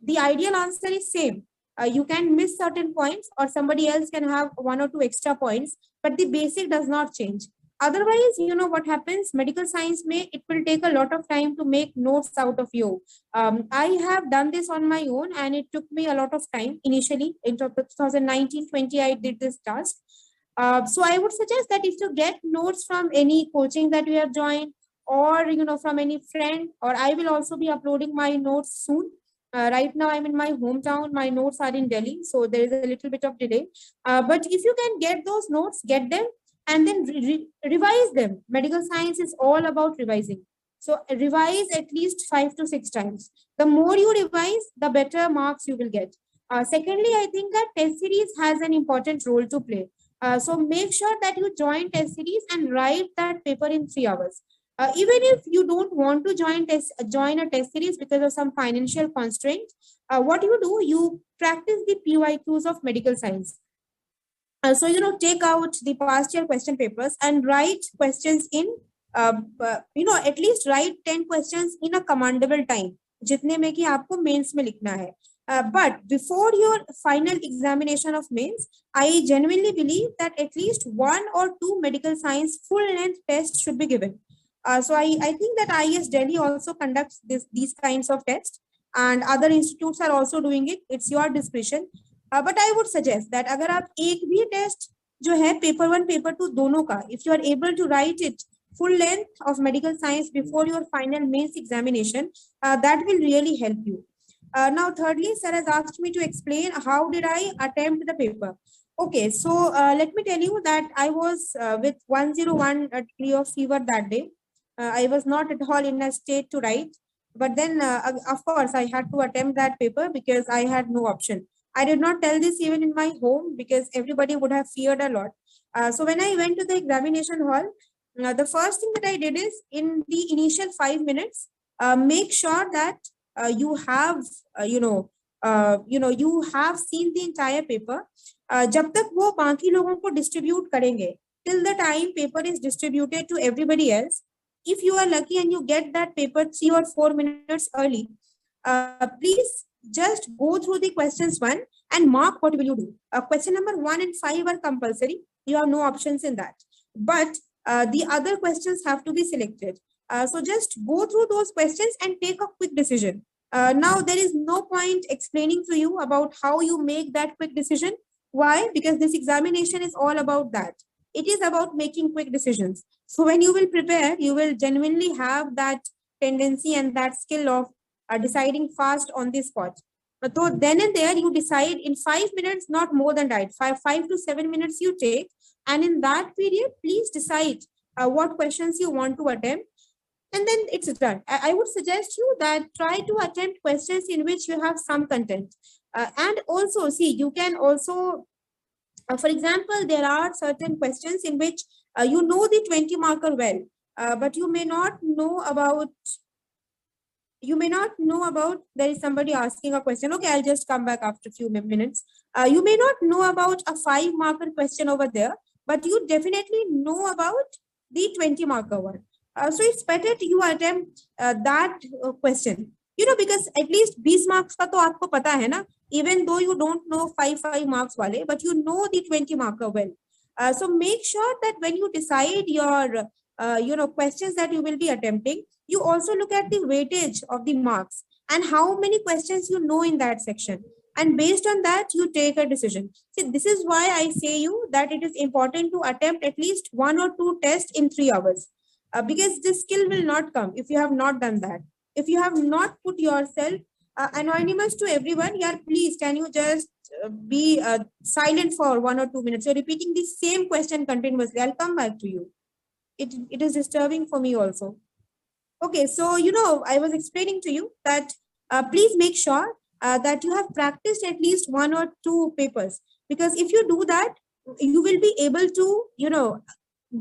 The ideal answer is same. You can miss certain points, or somebody else can have 1 or 2 extra points, but the basic does not change. Otherwise, what happens, medical science it will take a lot of time to make notes out of you. I have done this on my own, and it took me a lot of time. Initially, in 2019-20, I did this task. So I would suggest that if you get notes from any coaching that you have joined, or from any friend, or I will also be uploading my notes soon. Right now I'm in my hometown, my notes are in Delhi, so there is a little bit of delay. But if you can get those notes, get them, and then revise them. Medical science is all about revising. So revise at least 5 to 6 times. The more you revise, the better marks you will get. Secondly, I think that test series has an important role to play. So make sure that you join test series and write that paper in 3 hours. Even if you don't want to join a test series because of some financial constraint, what you do, you practice the PYQs of medical science. So take out the past year question papers and write questions in at least write 10 questions in a commandable time, जितने में कि आपको mains में लिखना है. But before your final examination of mains, I genuinely believe that at least 1 or 2 medical science full length tests should be given. So I think that IAS Delhi also conducts these kinds of tests, and other institutes are also doing it. It's your discretion. But I would suggest that अगर आप एक भी test जो है paper 1 paper 2 दोनों का, if you are able to write it full length of medical science before your final mains examination, that will really help you. Now thirdly, sir has asked me to explain how did I attempt the paper. Okay, so let me tell you that I was with 101 degree of fever that day. I was not at all in a state to write, but then of course I had to attempt that paper because I had no option. I did not tell this even in my home because everybody would have feared a lot. So when I went to the examination hall, the first thing that I did is in the initial 5 minutes, make sure that you have, you have seen the entire paper. जब तक वो बाकी लोगों को distribute करेंगे, till the time paper is distributed to everybody else, if you are lucky and you get that paper 3 or 4 minutes early, please just go through the questions one and mark what will you do. Question number 1 and 5 are compulsory. You have no options in that. But the other questions have to be selected. So just go through those questions and take a quick decision. Now, there is no point explaining to you about how you make that quick decision. Why? Because this examination is all about that. It is about making quick decisions. So when you will prepare, you will genuinely have that tendency and that skill of deciding fast on the spot. So then and there you decide in 5 minutes, not more than that. 5 to 7 minutes you take, and in that period, please decide what questions you want to attempt, and then it's done. I would suggest you that try to attempt questions in which you have some content, and also see you can also. For example, there are certain questions in which you know the 20 marker well, but you may not know about there is somebody asking a question. Okay, I'll just come back after a few minutes. You may not know about a 5 marker question over there, but you definitely know about the 20 marker one. So it's better you attempt that question, because at least 20 marks का तो आपको पता है ना, even though you don't know 5 marks वाले, but you know the 20 marker well. So make sure that when you decide your questions that you will be attempting, you also look at the weightage of the marks and how many questions you know in that section. And based on that, you take a decision. See, this is why I say you that it is important to attempt at least 1 or 2 tests in 3 hours. Because this skill will not come if you have not done that. If you have not put yourself anonymous to everyone, yeah, please, can you just be silent for 1 or 2 minutes? You're repeating the same question continuously. I'll come back to you. It is disturbing for me also. Okay, so, I was explaining to you that please make sure that you have practiced at least 1 or 2 papers. Because if you do that, you will be able to,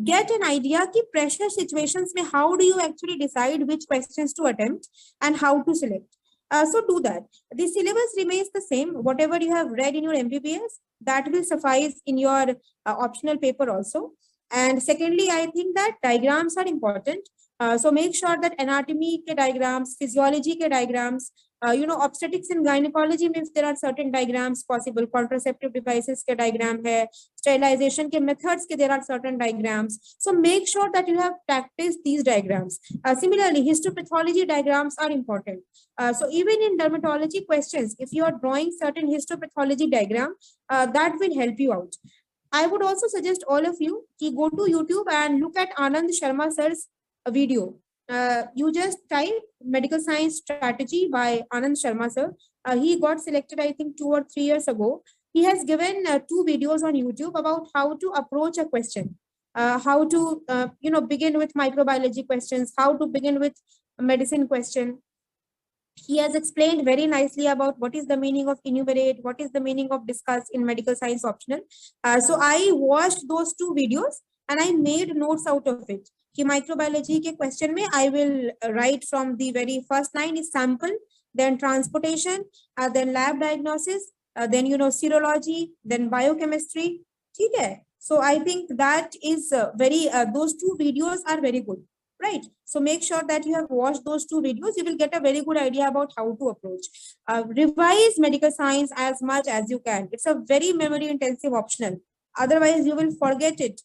get an idea ki pressure situations mein how do you actually decide which questions to attempt and how to select. So do that. The syllabus remains the same. Whatever you have read in your MBBS, that will suffice in your optional paper also. And secondly, I think that diagrams are important. So make sure that anatomy ke diagrams, physiology ke diagrams, obstetrics and gynecology means there are certain diagrams possible. Contraceptive devices ke diagram hai, sterilization ke methods ke there are certain diagrams. So make sure that you have practiced these diagrams. Similarly, histopathology diagrams are important. So even in dermatology questions, if you are drawing certain histopathology diagram, that will help you out. I would also suggest all of you to go to YouTube and look at Anand Sharma sir's video. You just type medical science strategy by Anand Sharma sir. He got selected, I think, 2 or 3 years ago. He has given 2 videos on YouTube about how to approach a question, how to begin with microbiology questions, how to begin with a medicine question. He has explained very nicely about what is the meaning of enumerate, what is the meaning of discuss in medical science optional. So I watched those 2 videos and I made notes out of it. कि microbiology के question में I will write from the very first line is sample, then transportation, then lab diagnosis, then serology, then biochemistry. ठीक है? So I think that is those 2 videos are very good. Right. So make sure that you have watched those 2 videos. You will get a very good idea about how to approach. Revise medical science as much as you can. It's a very memory intensive optional. Otherwise, you will forget it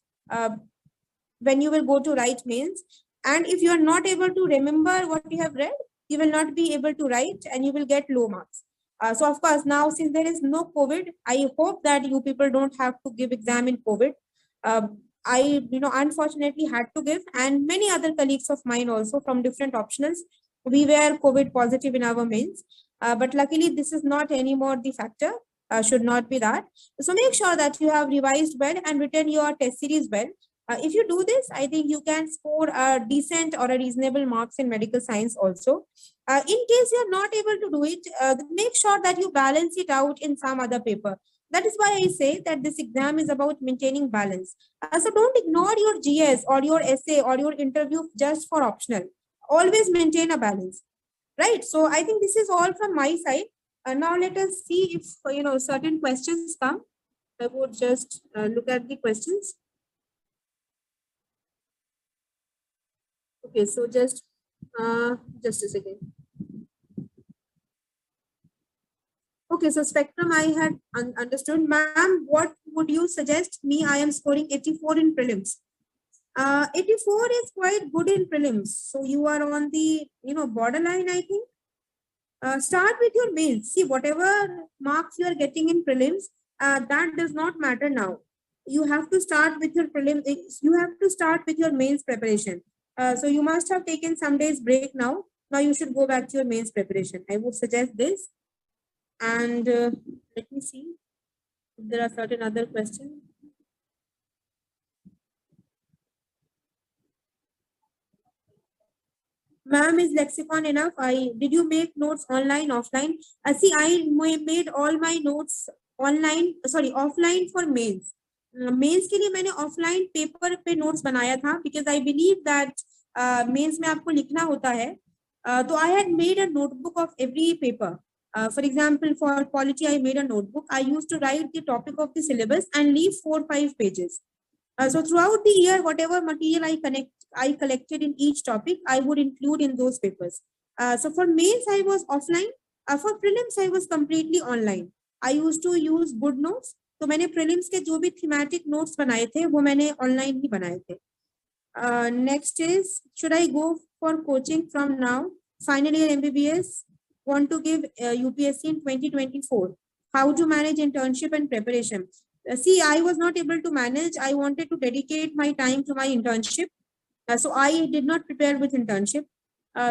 when you will go to write mains. And if you are not able to remember what you have read, you will not be able to write and you will get low marks. So of course, now since there is no COVID, I hope that you people don't have to give exam in COVID. I, unfortunately had to give, and many other colleagues of mine also from different optionals, we were COVID positive in our mains. But luckily, this is not anymore the factor, should not be that. So make sure that you have revised well and written your test series well. If you do this, I think you can score a decent or a reasonable marks in medical science also. In case you're not able to do it, make sure that you balance it out in some other paper. That is why I say that this exam is about maintaining balance. So don't ignore your GS or your essay or your interview just for optional. Always maintain a balance, right? So I think this is all from my side. Now let us see if certain questions come. I would just look at the questions. Okay, so just a second. Okay, so spectrum I had understood. Ma'am, what would you suggest me? I am scoring 84 in prelims. 84 is quite good in prelims. So you are on the borderline, I think. Start with your mains. See, whatever marks you are getting in prelims, that does not matter now. You have to start with your prelims. You have to start with your mains preparation. So you must have taken some days break now. Now you should go back to your mains preparation. I would suggest this. And let me see if there are certain other questions. Ma'am, is lexicon enough? Did you make notes online, offline? See, I made all my notes online, sorry, offline for mains. Mains के लिए मैंने offline paper पे notes बनाया था because I believe that mains में आपको लिखना होता है. So I had made a notebook of every paper. For example, for polity, I made a notebook. I used to write the topic of the syllabus and leave 4 or 5 pages. So throughout the year, whatever material I collected in each topic, I would include in those papers. So for mains, I was offline. For prelims, I was completely online. I used to use good notes. तो मैंने prelims के जो भी thematic notes बनाए थे, वो मैंने online ही बनाए थे. Next is, should I go for coaching from now? Final year MBBS, want to give UPSC in 2024. How to manage internship and preparation? See, I was not able to manage. I wanted to dedicate my time to my internship. So I did not prepare with internship.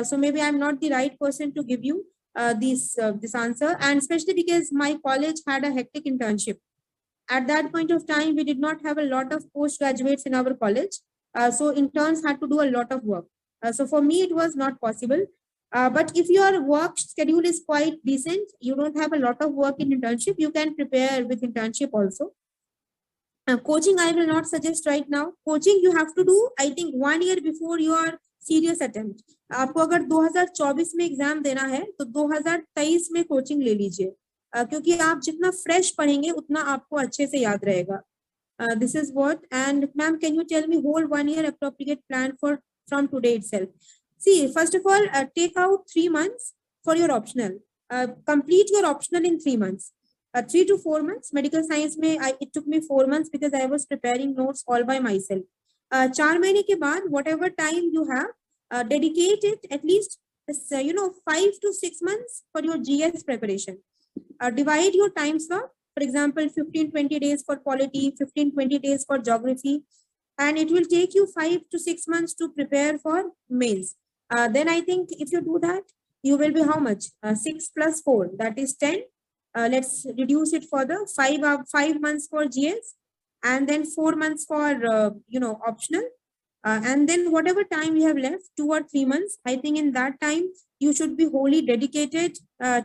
So maybe I'm not the right person to give you this answer. And especially because my college had a hectic internship. At that point of time, we did not have a lot of postgraduates in our college. So interns had to do a lot of work. So for me, it was not possible. But if your work schedule is quite decent, you don't have a lot of work in internship, you can prepare with internship also. Coaching, I will not suggest right now. Coaching you have to do, I think, 1 year before your serious attempt. आपको अगर 2024 में exam देना है तो 2023 में coaching ले लीजिए, क्योंकि आप जितना फ्रेश पढ़ेंगे उतना आपको अच्छे से याद रहेगा. This is what. And ma'am, can you tell me whole 1 year appropriate plan for from today itself? See, first of all, take out 3 months for your optional. Complete your optional in 3 months. 3 to 4 months. Medical science में it took me 4 months because I was preparing notes all by myself. 4 महीने के बाद, whatever time you have, dedicate it at least 5 to 6 months for your GS preparation. Divide your time slot. For example, 15-20 days for polity, 15-20 days for geography, and it will take you 5 to 6 months to prepare for mains. Then I think if you do that, you will be how much? 6 plus 4, that is 10. Let's reduce it further. 5 months for GS, and then 4 months for optional. And then whatever time you have left, 2 or 3 months, I think in that time you should be wholly dedicated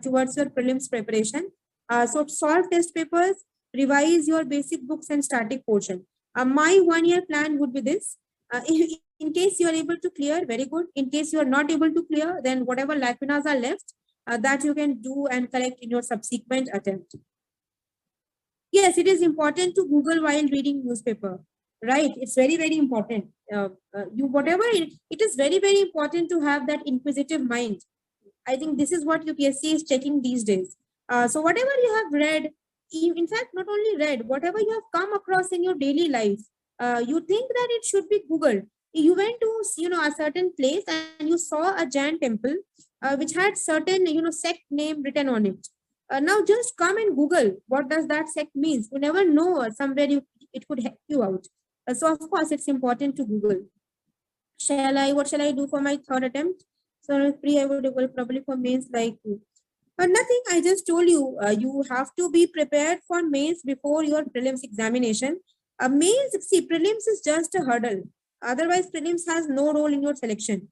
towards your prelims preparation. So solve test papers, revise your basic books and static portion. My 1 year plan would be this. In case you are able to clear, very good. In case you are not able to clear, then whatever lacunas are left, that you can do and correct in your subsequent attempt. Yes, it is important to Google while reading newspaper, right? It's very, very important. It is very, very important to have that inquisitive mind. I think this is what UPSC is checking these days. So whatever you have read, in fact, not only read, whatever you have come across in your daily life, you think that it should be Googled. You went to a certain place and you saw a Jain temple which had certain sect name written on it. Now just come and Google what does that sect means. You never know, somewhere it could help you out. So of course it's important to Google. What shall I do for my third attempt? So Priya, I would probably for mains like but nothing. I just told you, you have to be prepared for mains before your prelims examination. Mains, see, prelims is just a hurdle. Otherwise, prelims has no role in your selection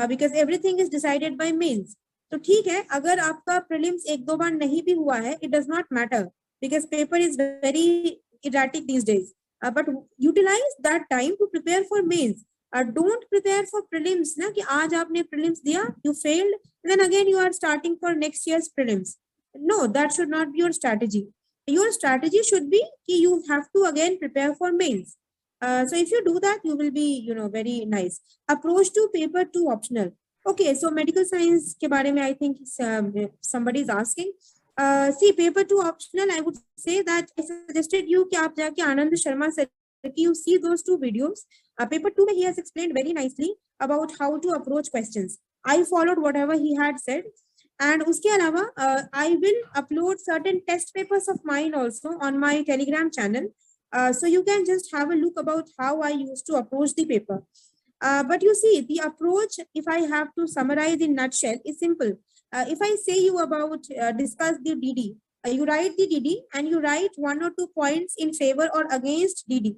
because everything is decided by mains. तो ठीक है, अगर आपका prelims एक दो बार नहीं भी हुआ है, it does not matter because paper is very erratic these days. But utilize that time to prepare for mains. Don't prepare for prelims ना कि आज आपने prelims दिया, you failed, then again you are starting for next year's prelims. No, that should not be your strategy. Your strategy should be कि you have to again prepare for mains. So if you do that, you will be very nice. Approach to paper 2 optional. Okay, so medical science के बारे में I think somebody is asking. See, paper 2 optional, I would say that I suggested you कि आप जाके Anand Sharma sir you see those 2 videos. Paper 2 he has explained very nicely about how to approach questions. I followed whatever he had said. And uske alawa, I will upload certain test papers of mine also on my Telegram channel. So you can just have a look about how I used to approach the paper. But you see, the approach, if I have to summarize in nutshell, is simple. If I say you about discuss the DD, you write the DD and you write 1 or 2 points in favor or against DD.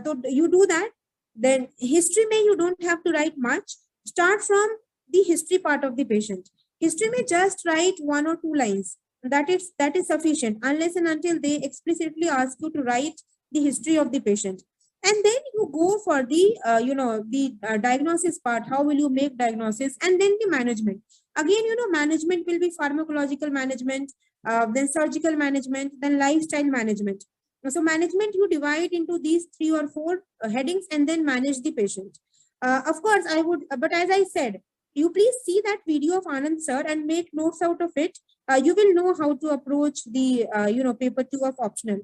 So you do that. Then history may you don't have to write much. Start from the history part of the patient. History may just write 1 or 2 lines. That is sufficient unless and until they explicitly ask you to write the history of the patient. And then you go for the diagnosis part. How will you make diagnosis? And then the management. Again, management will be pharmacological management, then surgical management, then lifestyle management. So management, you divide into these 3 or 4 headings and then manage the patient. Of course, I would, but as I said, you please see that video of Anand sir and make notes out of it. You will know how to approach the, paper 2 of optional.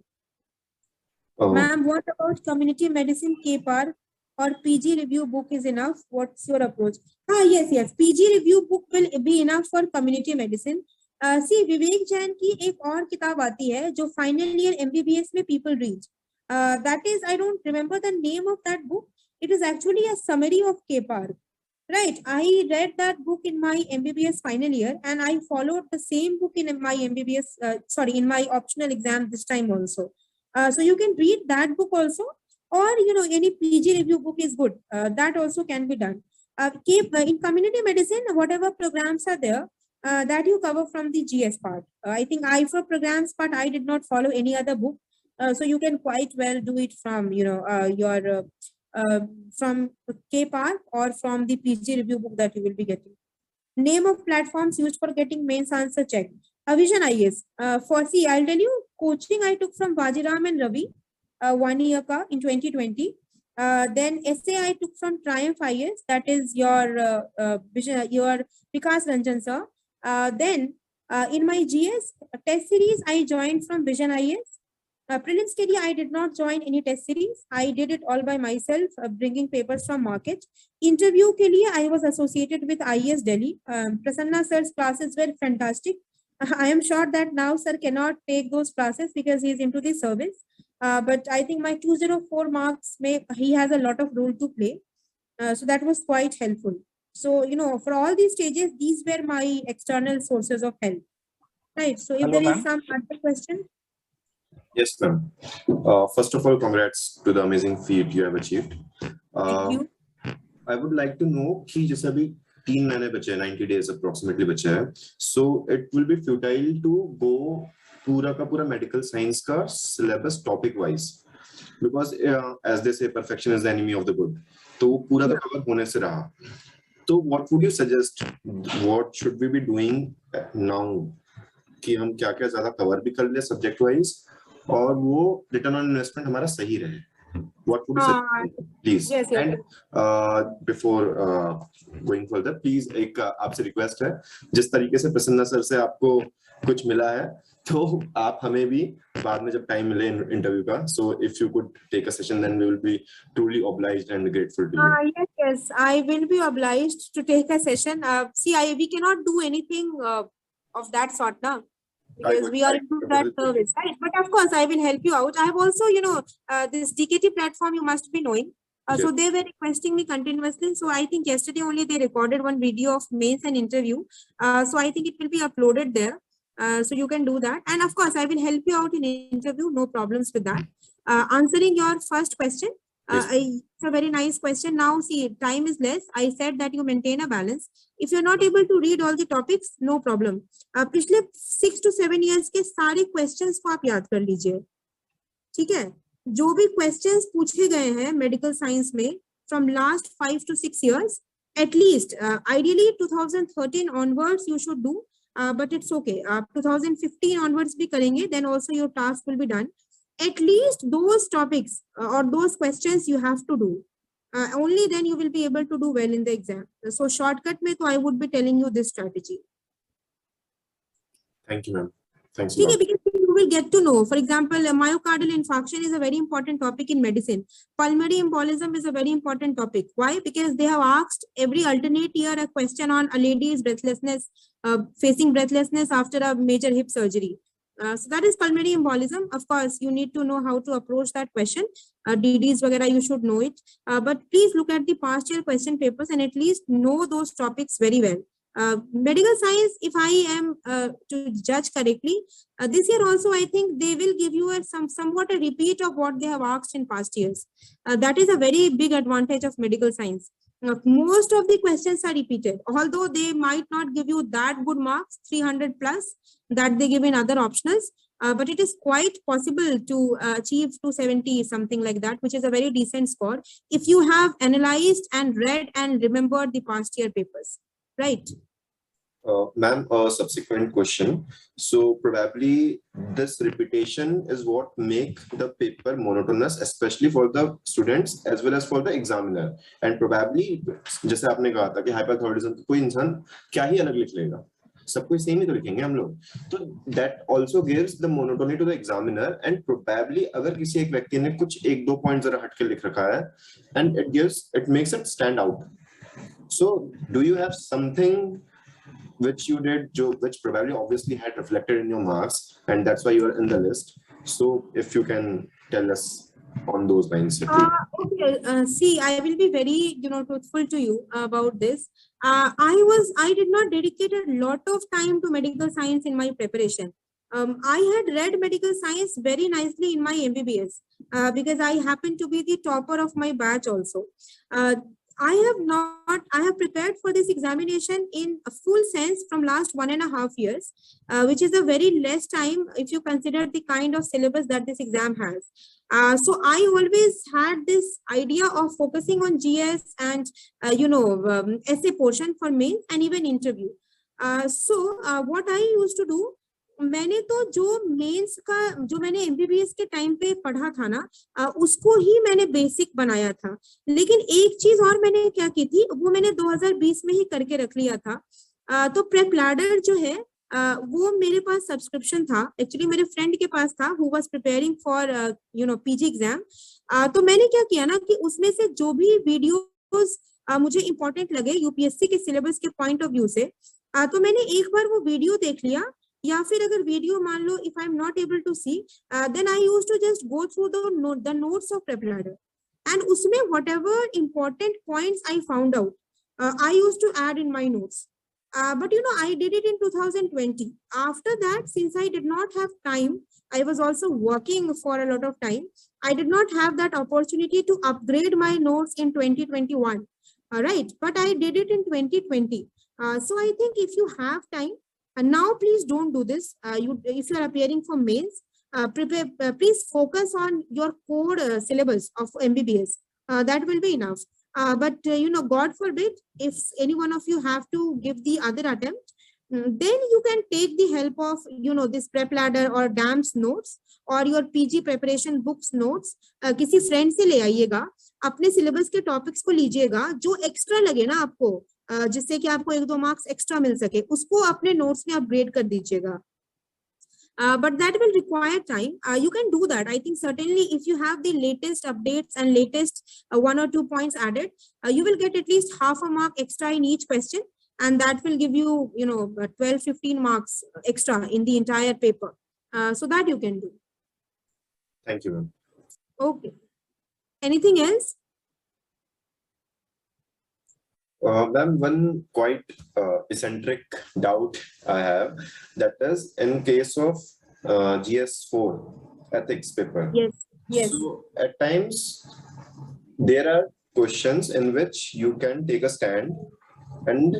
Oh, Ma'am, what about community medicine KPAR or PG review book is enough? What's your approach? Yes. PG review book will be enough for community medicine. See, विवेक जैन की एक और किताब आती है जो final year MBBS में people read. That is, I don't remember the name of that book. It is actually a summary of KPAR. Right, I read that book in my MBBS final year and I followed the same book in my MBBS, in my optional exam this time also. So you can read that book also, or any PG review book is good. That also can be done. In community medicine, whatever programs are there, that you cover from the GS part. I think for programs part, I did not follow any other book. So you can quite well do it from your from KPAR or from the PG review book that you will be getting. Name of platforms used for getting mains answer check. Vision IAS. I'll tell you, coaching I took from Bajiram and Ravi 1 year in 2020. Then essay I took from Triumph IAS, that is your Vikas Ranjan sir. Then in my GS test series, I joined from Vision IAS. Prelims के लिए I did not join any test series. I did it all by myself, bringing papers from market. Interview के लिए I was associated with IAS Delhi. Prasanna sir's classes were fantastic. I am sure that now sir cannot take those classes because he is into the service. But I think my 204 marks he has a lot of role to play. So that was quite helpful. So, for all these stages, these were my external sources of help. Right. So if Hello, there is ma'am. some other question. Yes, ma'am. First of all, congrats to the amazing feat you have achieved. Thank Uh, you. I would like to know कि जैसे अभी 3 महीने बचे हैं, 90 days approximately बचे हैं, so it will be futile to go पूरा का पूरा medical science का syllabus topic wise, because as they say perfection is the enemy of the good. तो वो पूरा का cover होने से रहा. तो what would you suggest? What should we be doing now? कि हम क्या क्या ज्यादा कवर भी कर ले सब्जेक्ट वाइज और वो रिटर्न ऑन इन्वेस्टमेंट हमारा सही रहे. What would you suggest, please? Yes, yes. And before going further, please एक आपसे रिक्वेस्ट है, जिस तरीके से प्रसन्ना सर से आपको कुछ मिला है तो आप हमें भी बाद में जब टाइम मिले इंटरव्यू का, so if you could take a session, then we will be truly obliged and grateful to you. Yes, yes. I will be obliged to take a session. See, we cannot do anything of that sort now, because we are into that service, right? But of course, I will help you out. I have also, this DKT platform you must be knowing. So they were requesting me continuously. So I think yesterday only they recorded one video of mails and interview. So I think it will be uploaded there. So you can do that. And of course, I will help you out in interview. No problems with that. Answering your first question. It's a very nice question. Now, see, time is less. I said that you maintain a balance. If you're not able to read all the topics, no problem. पिछले 6 to 7 years के सारे questions को आप याद कर लीजिए. ठीक है? जो भी questions पूछे गए हैं medical science में from last 5 to 6 years, at least, ideally 2013 onwards you should do, but it's okay. 2015 onwards भी करेंगे, then also your task will be done. At least those topics or those questions you have to do. Only then you will be able to do well in the exam. So shortcut mein to I would be telling you this strategy. Thank you, ma'am. Thanks a lot. Because you will get to know. For example, myocardial infarction is a very important topic in medicine. Pulmonary embolism is a very important topic. Why? Because they have asked every alternate year a question on a lady's breathlessness, facing breathlessness after a major hip surgery. So that is pulmonary embolism. Of course, you need to know how to approach that question. DDs, वगैरह, you should know it. But please look at the past year question papers and at least know those topics very well. Medical science, if I am to judge correctly, this year also I think they will give you somewhat a repeat of what they have asked in past years. That is a very big advantage of medical science. Most of the questions are repeated, although they might not give you that good marks, 300 plus, that they give in other optionals. But it is quite possible to achieve 270, something like that, which is a very decent score if you have analyzed and read and remembered the past year papers. Right. Ma'am, a subsequent question. So probably this repetition is what make the paper monotonous, especially for the students as well as for the examiner. And probably, जैसे आपने कहा था कि hyperthyroidism कोई इंसान क्या ही अलग लिख लेगा, सब कुछ सेम ही तो लिखेंगे हम लोग. तो that also gives the monotony to the examiner. And probably अगर किसी एक व्यक्ति ने कुछ 1-2 पॉइंट जरा हटके लिख रखा है, and it makes it stand out. So do you have something which you did, which probably obviously had reflected in your marks, and that's why you are in the list? So if you can tell us on those lines. Okay. See, I will be very, truthful to you about this. I did not dedicate a lot of time to medical science in my preparation. I had read medical science very nicely in my MBBS because I happened to be the topper of my batch also. I have prepared for this examination in a full sense from last 1.5 years, which is a very less time if you consider the kind of syllabus that this exam has. So I always had this idea of focusing on GS and, essay portion for mains and even interview. So what I used to do, मैंने तो जो mains का जो मैंने MBBS के time पे पढ़ा था ना, उसको ही मैंने बेसिक बनाया था. लेकिन एक चीज और मैंने क्या की थी, वो मैंने 2020 में ही करके रख लिया था. तो प्रेप लैडर जो है वो मेरे पास सब्सक्रिप्शन था. एक्चुअली मेरे फ्रेंड के पास था, who was preparing for PG exam. तो मैंने क्या किया ना कि उसमें से जो भी वीडियोस मुझे इंपॉर्टेंट लगे यूपीएससी के सिलेबस के पॉइंट ऑफ व्यू से, तो मैंने एक बार वो वीडियो देख लिया. या फिर अगर वीडियो मान लो if I am not able to see, then I used to just go through the notes of PrepLadder, and उसमें whatever important points I found out, I used to add in my notes. But I did it in 2020. After that, since I did not have time, I was also working for a lot of time. I did not have that opportunity to upgrade my notes in 2021. All right, but I did it in 2020. So I think if you have time, and now please don't do this. If you are appearing for mains, please focus on your core syllabus of MBBS. That will be enough. But God forbid, if any one of you have to give the other attempt, then you can take the help of this prep ladder or DAMS notes or your PG preparation books notes. किसी friend से ले आइएगा, अपने syllabus के topics को लीजिएगा, जो extra लगे ना आपको, जिससे कि आपको 1-2 मार्क्स एक्स्ट्रा मिल सके, उसको अपने नोट्स में अपग्रेड कर दीजिएगा. But that will require time. You can do that. I think certainly if you have the latest updates and latest 1 or 2 points added, you will get at least half a mark extra in each question. And that will give you, 12-15 marks extra in the entire paper. So that you can do. Thank you, ma'am. Okay. Anything else? Ma'am, one quite eccentric doubt I have, that is in case of GS4 ethics paper. Yes. Yes. So at times there are questions in which you can take a stand and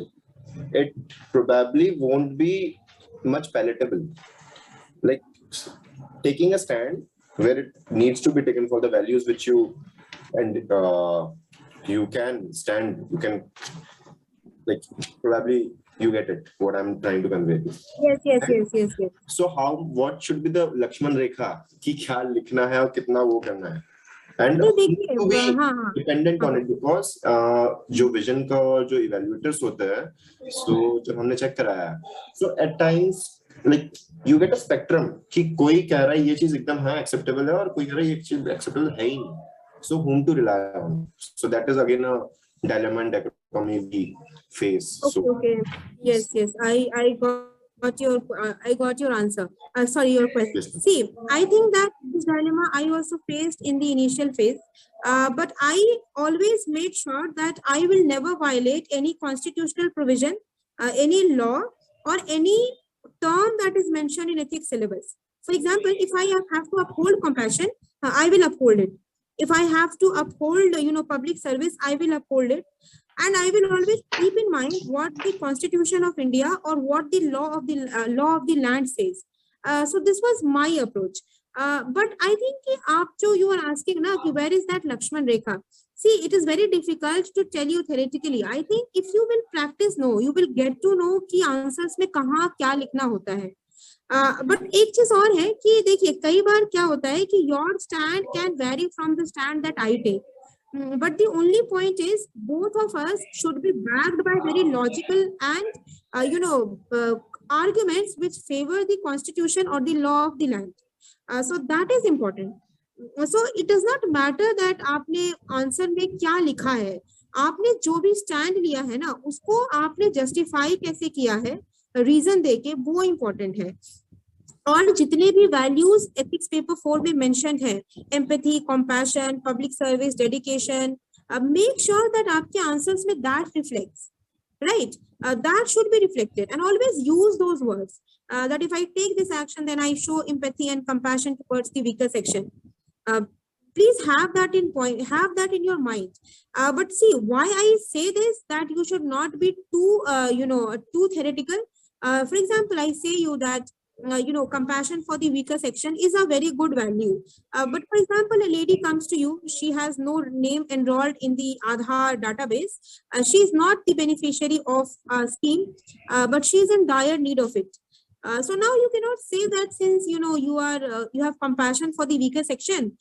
it probably won't be much palatable. Like taking a stand where it needs to be taken for the values which you you can stand, you can, like, probably you get it, what I'm trying to convey. Yes. So what should be the Lakshman Rekha? कि क्या लिखना है और कितना वो करना है? And to be dependent on it, because जो vision का और जो evaluators होते हैं, so जब हमने check कराया है, so at times like you get a spectrum कि कोई कह रहा है ये चीज एकदम हाँ acceptable है और कोई कह रहा है ये चीज acceptable है ही नहीं. So whom to rely on? So that is again a dilemma and dichotomy we face. Okay. Yes. I got your answer. Sorry, your question. Yes. See, I think that this dilemma I also faced in the initial phase, but I always made sure that I will never violate any constitutional provision, any law, or any term that is mentioned in ethics syllabus. For example, if I have to uphold compassion, I will uphold it. If I have to uphold, public service, I will uphold it. And I will always keep in mind what the Constitution of India or what the law of the land says. So this was my approach. But I think you are asking now, where is that Lakshman Rekha? See, it is very difficult to tell you theoretically. I think if you will practice, you will get to know कि answers में कहाँ क्या लिखना होता है. But एक चीज और है कि देखिए कई बार क्या होता है कि your stand can vary from the stand that I take. But the only point is both of us should be backed by very logical and arguments which favor the constitution or the law of the land. So that is important. So it does not matter that आपने answer में क्या लिखा है, आपने जो भी stand लिया है ना उसको आपने जस्टिफाई कैसे किया है, रीजन देके, वो इम्पोर्टेंट है. और जितने भी वैल्यूज एथिक्स पेपर 4 में मेंशन्ड है, empathy, compassion, public service, dedication, make sure that आपके आंसर्स में that reflects, right? That should be reflected, and always use those words. That if I take this action, then I show empathy and compassion towards the weaker section. Please have that in your mind. But see, why I say this, that you should not be too theoretical. For example, I say you that compassion for the weaker section is a very good value. But for example, a lady comes to you, she has no name enrolled in the Aadhaar database. She is not the beneficiary of a scheme, but she is in dire need of it. So now you cannot say that since you have compassion for the weaker section,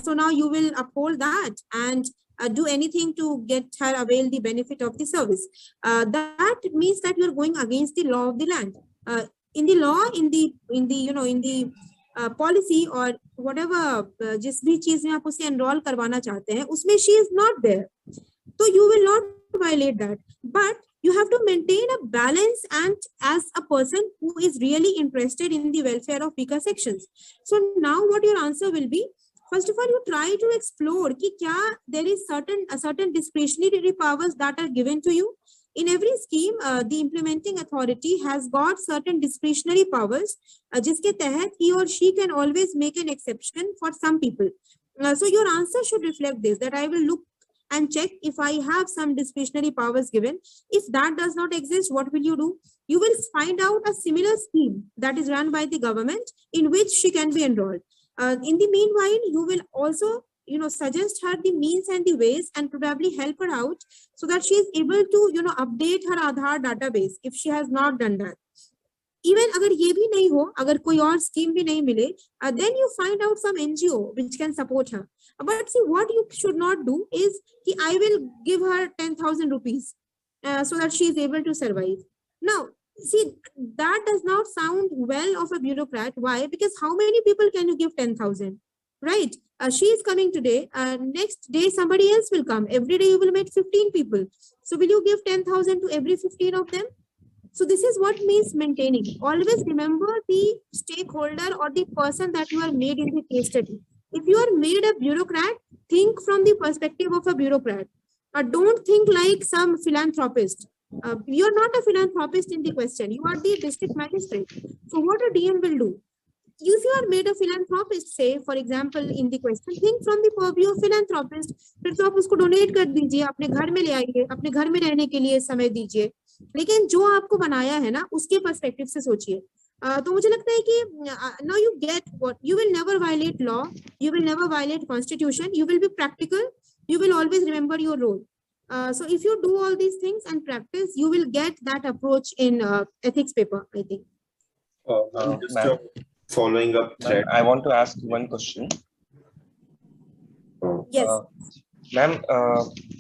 so now you will uphold that and do anything to get her avail the benefit of the service. That means that you are going against the law of the land. In the law, in the policy or whatever, जिस भी चीज में आप उसे enroll करवाना चाहते हैं, उसमें she is not there, so you will not violate that. But you have to maintain a balance and as a person who is really interested in the welfare of weaker sections. So now what your answer will be? First of all, you try to explore कि क्या there is certain discretionary powers that are given to you. In every scheme, the implementing authority has got certain discretionary powers, जिसके तहत he or she can always make an exception for some people. So your answer should reflect this, that I will look and check if I have some discretionary powers given. If that does not exist, what will you do? You will find out a similar scheme that is run by the government in which she can be enrolled. In the meanwhile, you will also suggest her the means and the ways and probably help her out so that she is able to update her Aadhaar database if she has not done that. Even अगर ये भी नहीं हो, अगर कोई और scheme भी नहीं मिले, then you find out some NGO which can support her. But see, what you should not do is कि I will give her 10,000 rupees so that she is able to survive. Now, see, that does not sound well of a bureaucrat. Why? Because how many people can you give 10,000? Right? She is coming today. Next day, somebody else will come. Every day, you will meet 15 people. So, will you give 10,000 to every 15 of them? So, this is what means maintaining. Always remember the stakeholder or the person that you are made in the case study. If you are made a bureaucrat, think from the perspective of a bureaucrat. Don't think like some philanthropist. You are not a philanthropist in the question. You are the district magistrate. So, what a DM will do? If you are made a philanthropist, say for example in the question, think from the purview of philanthropist. फिर तो आप उसको donate कर दीजिए, अपने घर में ले आइए, अपने घर में रहने के लिए समय दीजिए, लेकिन जो आपको बनाया है ना उसके पर्सपेक्टिव से सोचिए. तो मुझे लगता है कि now you get what you will never violate law, you will never violate constitution, you will be practical, you will always remember your role. So if you do all these things and practice, you will get that approach in ethics paper, I think. Following up thread. I want to ask one question. Yes. Ma'am,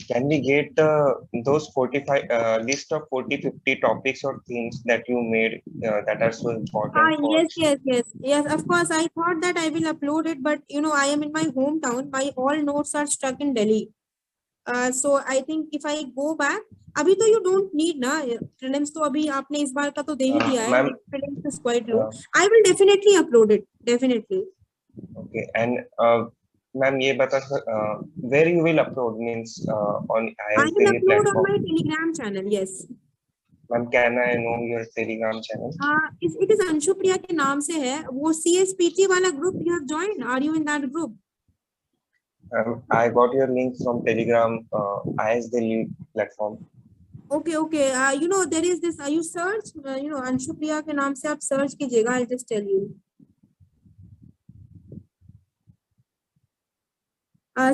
can we get those 45 list of 40-50 topics or themes that you made that are so important? Yes. Of course, I thought that I will upload it, but I am in my hometown. My all notes are stuck in Delhi. So I think if I go back, अभी तो you don't need ना prelims तो अभी आपने इस बार का तो दे ही दिया है. Prelims is quite low. I will definitely upload it. Definitely. Okay, and ma'am, ये बता where you will upload means on IAS Delhi platform. I will upload on my Telegram channel. Yes. Ma'am, can I know your Telegram channel? It is Anshu Priya के नाम से है. वो CSPT वाला group you have joined. Are you in that group? I got your link from Telegram IAS Delhi platform. Okay. There is this. You search. Anshu Priya के नाम से आप search कीजिएगा. I'll just tell you.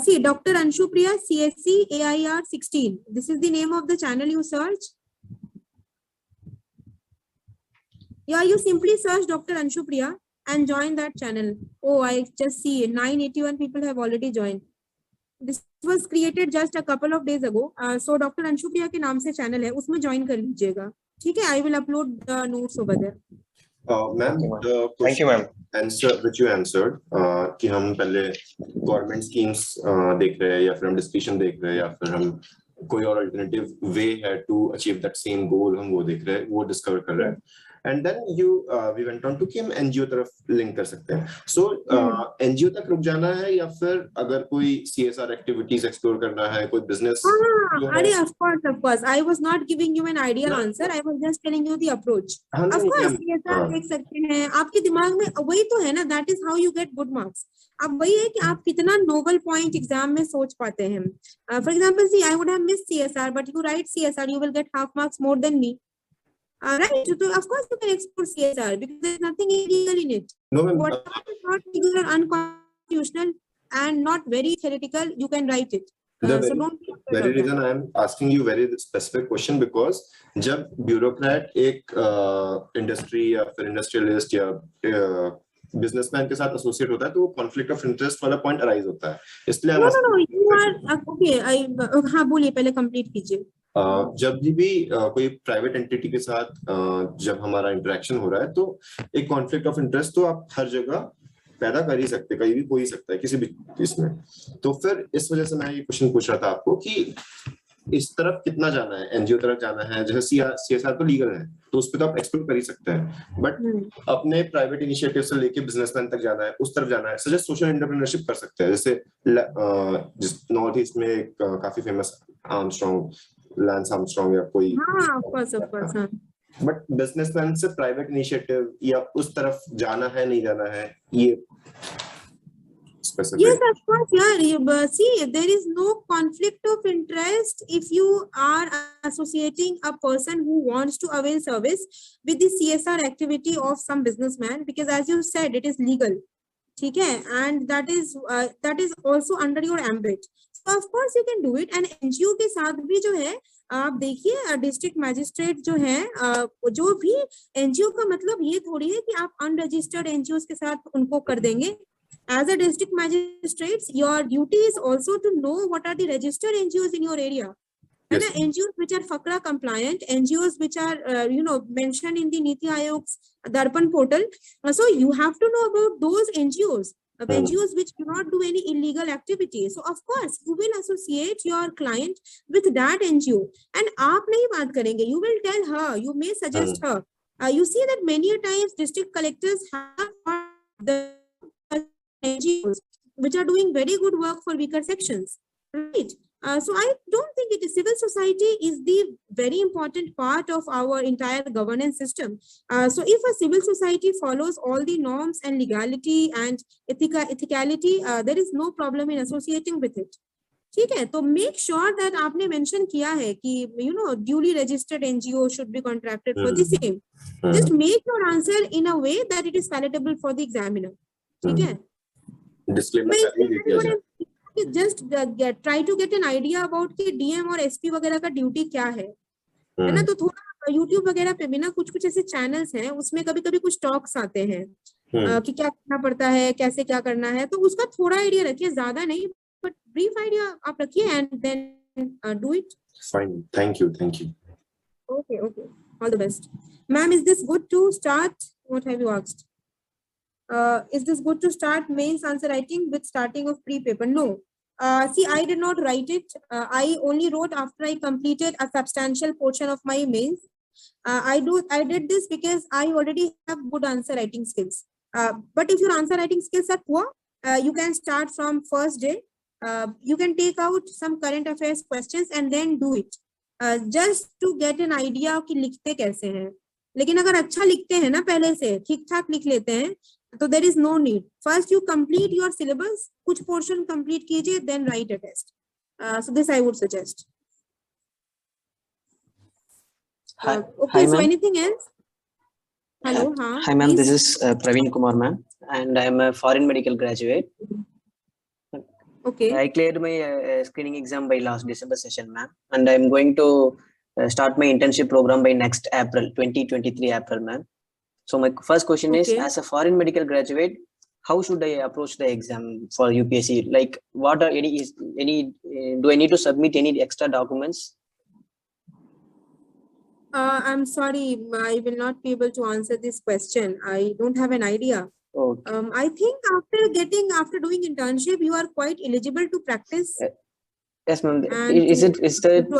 See, Dr. Anshu Priya, CSC AIR-16. This is the name of the channel you search. Yeah, you simply search Dr. Anshu Priya and join that channel. Oh, I just see 981 people have already joined. This was created just a couple of days ago. So Dr. Anshu Priya के नाम से channel है, उसमें join कर लीजिएगा. ठीक है, I will upload the notes over there. Ma'am, the thank you, ma'am. Answer which you answered कि हम पहले government schemes देख रहे हैं या फिर हम discussion देख रहे हैं या फिर हम कोई और alternative way है to achieve that same goal, हम वो देख रहे हैं, वो discover कर रहे हैं. And then we went on to कि हम NGO तरफ link कर सकते हैं. So NGO तक रुक जाना है या फिर अगर कोई CSR activities explore करना है, कोई business. अरे of course. I was not giving you an ideal answer. I was just telling you the approach. Of course, CSR देख सकते हैं. आपके दिमाग में वही तो है ना. That is how you get good marks. अब वही है कि आप कितना novel point exam में सोच पाते हैं. For example, see, I would have missed CSR, but you write CSR, you will get half marks more than me. Right, so of course you can explore CSR because there is nothing illegal in it. No, whatever is not legal or unconstitutional and not very theoretical, you can write it. The very reason I am asking you very specific question because जब bureaucrat एक industry या फिर industrialist या businessman के साथ associate होता है तो वो conflict of interest वाला point arise होता है. इसलिए no, you are okay. हाँ बोलिए पहले complete कीजिए. जब भी कोई प्राइवेट एंटिटी के साथ जब हमारा इंटरेक्शन हो रहा है तो एक कॉन्फ्लिक्ट ऑफ इंटरेस्ट तो आप हर जगह पैदा कर ही सकते, कहीं भी हो ही सकता है किसी भी इसमें. तो फिर इस वजह से मैं ये क्वेश्चन पूछ रहा था आपको कि इस तरफ कितना जाना है, एनजीओ तरफ जाना है. जैसे सीएसआर तो लीगल है तो उस पर तो आप एक्सप्लोर कर ही सकते हैं, बट अपने प्राइवेट इनिशिएटिव से लेके बिजनेसमैन तक जाना है, उस तरफ जाना है. सजेस्ट सोशल एंटरप्रेन्योरशिप कर सकते हैं. जैसे नॉर्थ ईस्ट में काफी फेमस आर्मस्ट्रॉन्ग लैंस आर्मस्ट्रांग या कोई, हाँ of course हाँ. बट बिजनेसमैन से प्राइवेट इनिशिएटिव या उस तरफ जाना है नहीं जाना है, ये specific. Yes, of course, yeah. See, there is no conflict of interest if you are associating a person who wants to avail service with the CSR activity of some businessman, because as you said, it is legal. Okay, and that is also under your ambit. So of course you can do it. And NGO के साथ भी जो है, आप देखिए district magistrate जो है, जो भी NGO का मतलब ये थोड़ी है कि आप अनरजिस्टर्ड NGOs के साथ उनको कर देंगे. As a district magistrate, your duty is also to know what are the registered NGOs in your area. And Yes. NGOs which are FACRA compliant, NGOs which are mentioned in the Niti Aayog's Darpan portal. So you have to know about those NGOs, NGOs which do not do any illegal activity. So of course you will associate your client with that NGO. And aap nahi baat karenge, you will tell her, you may suggest her. You see that many a times district collectors have the NGOs which are doing very good work for weaker sections, right? So I don't think it is. Civil society is the very important part of our entire governance system. So if a civil society follows all the norms and legality and ethicality, there is no problem in associating with it. ठीक है, तो make sure that आपने mention किया है कि duly registered NGO should be contracted for the same. Just make your answer in a way that it is palatable for the examiner. ठीक है. Disclaimer just try to get an idea about कि DM और SP वगैरह का duty क्या है ना. तो थोड़ा YouTube वगैरह पे भी ना कुछ ऐसे चैनल्स हैं, उसमें कभी-कभी कुछ टॉक्स आते हैं कि क्या करना पड़ता है, कैसे क्या करना है, तो उसका थोड़ा आइडिया रखिए, ज्यादा नहीं बट ब्रीफ आइडिया आप रखिए and then do it. Fine, thank you. Okay, all the best. Ma'am, is this good to start? What have you asked? Is this good to start mains answer writing with starting of pre-paper? No. See, I did not write it. I only wrote after I completed a substantial portion of my mains. I did this because I already have good answer writing skills. But if your answer writing skills are poor, you can start from first day. You can take out some current affairs questions and then do it. Just to get an idea कि लिखते कैसे हैं. लेकिन अगर अच्छा लिखते हैं ना, पहले से ठीक ठाक लिख लेते हैं, तो there is no need. First you complete your syllabus, कुछ portion complete कीजिए, then write a test. So this I would suggest. Hi, okay, so ma'am. anything else? Hello, Hi ma'am, this is Praveen Kumar ma'am, and I am a foreign medical graduate. Okay. I cleared my screening exam by last December session ma'am, and I am going to start my internship program by next April, 2023 April ma'am. So my first question is, as a foreign medical graduate, how should I approach the exam for UPSC? Like, what are do I need to submit any extra documents? I'm sorry, I will not be able to answer this question. I don't have an idea. Okay. I think after doing internship, you are quite eligible to practice. Yes, ma'am. Is it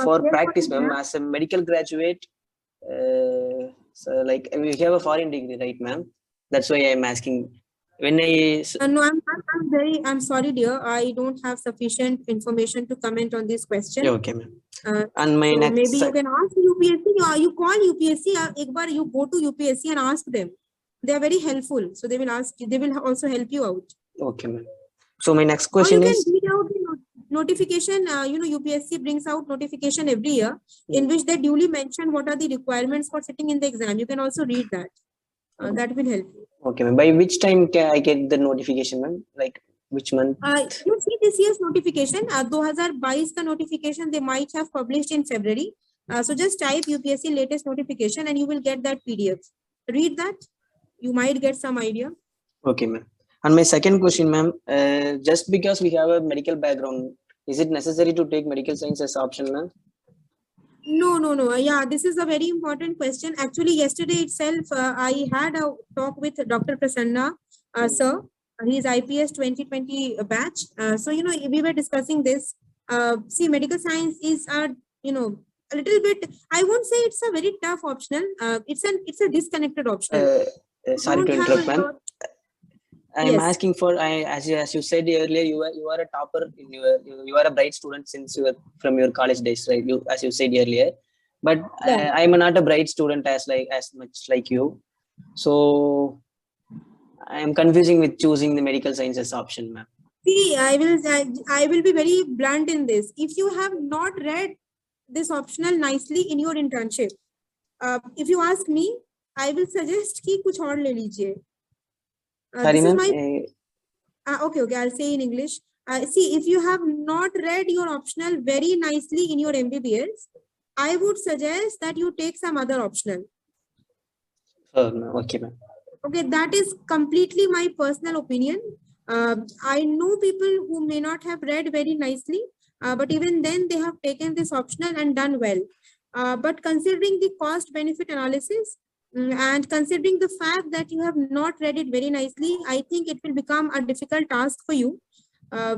for practice, ma'am? As a medical graduate, so like we have a foreign degree, right, ma'am? That's why I'm asking. When I no, I'm sorry, dear. I don't have sufficient information to comment on this question. Okay, ma'am. And my so next, maybe you can ask UPSC, or you call UPSC. एक बार you go to UPSC and ask them. They are very helpful, so they will ask you. They will also help you out. Okay, ma'am. So my next question is, you can read out the notification. UPSC brings out notification every year in which they duly mention what are the requirements for sitting in the exam. You can also read that. That will help you. Okay, ma'am. By which time can I get the notification, ma'am? Like which month? You see this year's notification. 2022 ka notification they might have published in February. So just type UPSC latest notification and you will get that PDF. Read that. You might get some idea. Okay, ma'am. And my second question, ma'am, just because we have a medical background, is it necessary to take medical science as option, ma'am? No. Yeah, this is a very important question. Actually, yesterday itself, I had a talk with Dr. Prasanna, sir. He is IPS 2020 batch. So, we were discussing this. See, medical science is a little bit, I won't say it's a very tough optional. It's a disconnected option. Sorry to interrupt, ma'am. I'm Yes. asking for, as you said earlier, you are a topper in you are a bright student since you were from your college days, right? As you said earlier, but Yeah. I'm not a bright student as much like you, so I am confusing with choosing the medical sciences option, ma'am. See, I will be very blunt in this. If you have not read this optional nicely in your internship, if you ask me, I will suggest कि कुछ और ले लीजिए. Sorry, This is ma'am. my okay, I'll say in English. See, if you have not read your optional very nicely in your MBBS, I would suggest that you take some other optional. Okay, ma'am. Okay, that is completely my personal opinion. I know people who may not have read very nicely, but even then they have taken this optional and done well. But considering the cost benefit analysis, and considering the fact that you have not read it very nicely, I think it will become a difficult task for you.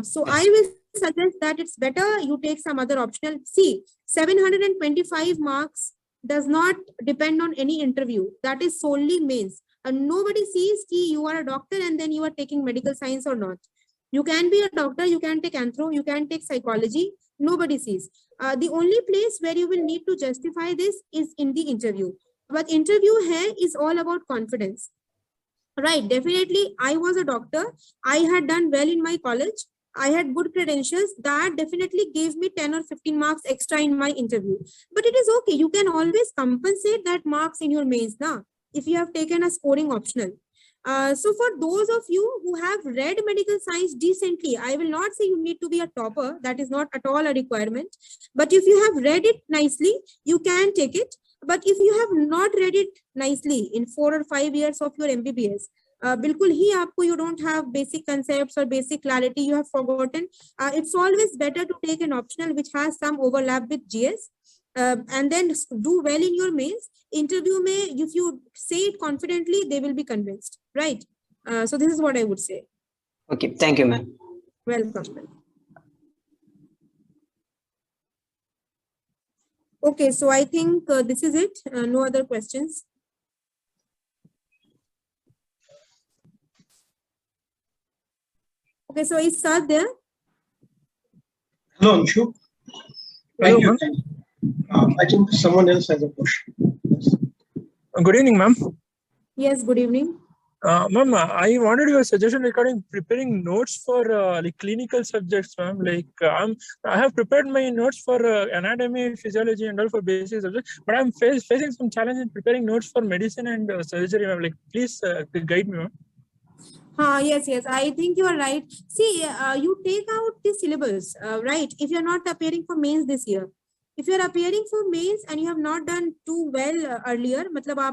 So I will suggest that it's better you take some other optional. See, 725 marks does not depend on any interview. That is solely mains. Nobody sees ki you are a doctor and then you are taking medical science or not. You can be a doctor, you can take anthro, you can take psychology. Nobody sees. The only place where you will need to justify this is in the interview. But interview here is all about confidence. Right, definitely. I was a doctor. I had done well in my college. I had good credentials. That definitely gave me 10 or 15 marks extra in my interview. But it is okay. You can always compensate that marks in your mains now if you have taken a scoring optional. So for those of you who have read medical science decently, I will not say you need to be a topper. That is not at all a requirement. But if you have read it nicely, you can take it. But if you have not read it nicely in 4 or 5 years of your MBBS, बिल्कुल ही आपको you don't have basic concepts or basic clarity, you have forgotten, it's always better to take an optional which has some overlap with GS, and then do well in your mains. Interview may, if you say it confidently, they will be convinced, right? So this is what I would say. Okay, thank you, ma'am. Welcome. Okay, so I think this is it. No other questions. Okay, so is Saad there? Hello, Anshu. Thank you. I think someone else has a question. Yes. Good evening, ma'am. Yes, good evening. Ma'am, I wanted your suggestion regarding preparing notes for like clinical subjects, ma'am. Like I have prepared my notes for anatomy, physiology, and all for basic subjects, but I'm facing some challenge in preparing notes for medicine and surgery, ma'am. Like, please guide me, ma'am. Yes, I think you are right. See, you take out the syllabus, right? If you're not appearing for mains this year, if you're appearing for mains and you have not done too well earlier,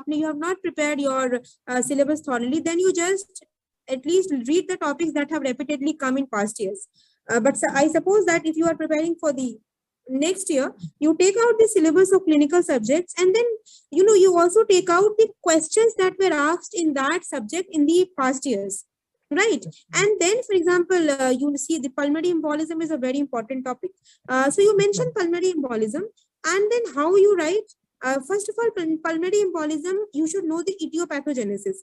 you have not prepared your syllabus thoroughly, then you just at least read the topics that have repeatedly come in past years. But I suppose that if you are preparing for the next year, you take out the syllabus of clinical subjects, and then you also take out the questions that were asked in that subject in the past years, right? And then, for example, you see the pulmonary embolism is a very important topic. So you mentioned pulmonary embolism, and then how you write. First of all, pulmonary embolism, you should know the etiopathogenesis.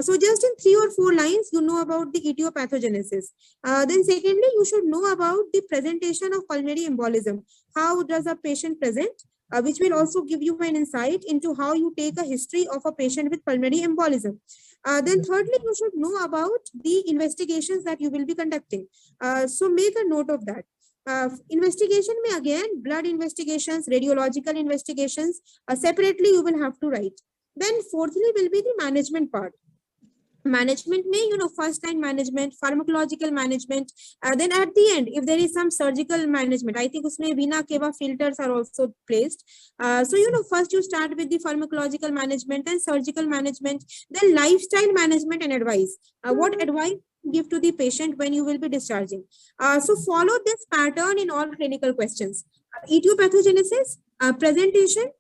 So just in 3 or 4 lines, you know about the etiopathogenesis. Then secondly, you should know about the presentation of pulmonary embolism. How does a patient present? Which will also give you an insight into how you take a history of a patient with pulmonary embolism. Then thirdly, you should know about the investigations that you will be conducting. So make a note of that. Investigation may again, blood investigations, radiological investigations, separately you will have to write. Then fourthly will be the management part. Management may, first line management, pharmacological management, then at the end, if there is some surgical management, I think usme Vena Cava filters are also placed. So, first you start with the pharmacological management and surgical management, then lifestyle management and advice. What advice give to the patient when you will be discharging? So follow this pattern in all clinical questions. Etiopathogenesis, presentation,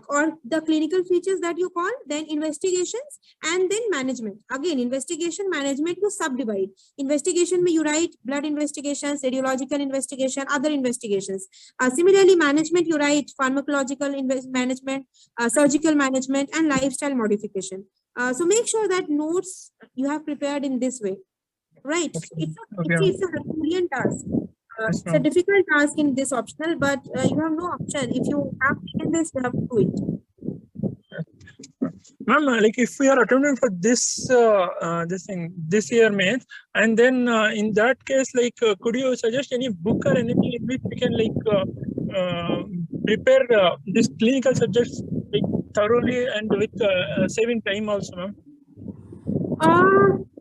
or the clinical features that you call, then investigations, and then management. Again, investigation, management you subdivide. Investigation may you write blood investigations, radiological investigation, other investigations. Similarly, management you write pharmacological management, surgical management, and lifestyle modification. So make sure that notes you have prepared in this way, right? It's a Herculean task. It's a difficult task in this optional, but you have no option. If you have taken this, you have to do it. Ma'am, like if we are attempting for this this year maths, and then in that case, like could you suggest any book or anything in which we can prepare these clinical subjects like thoroughly and with saving time also, ma'am?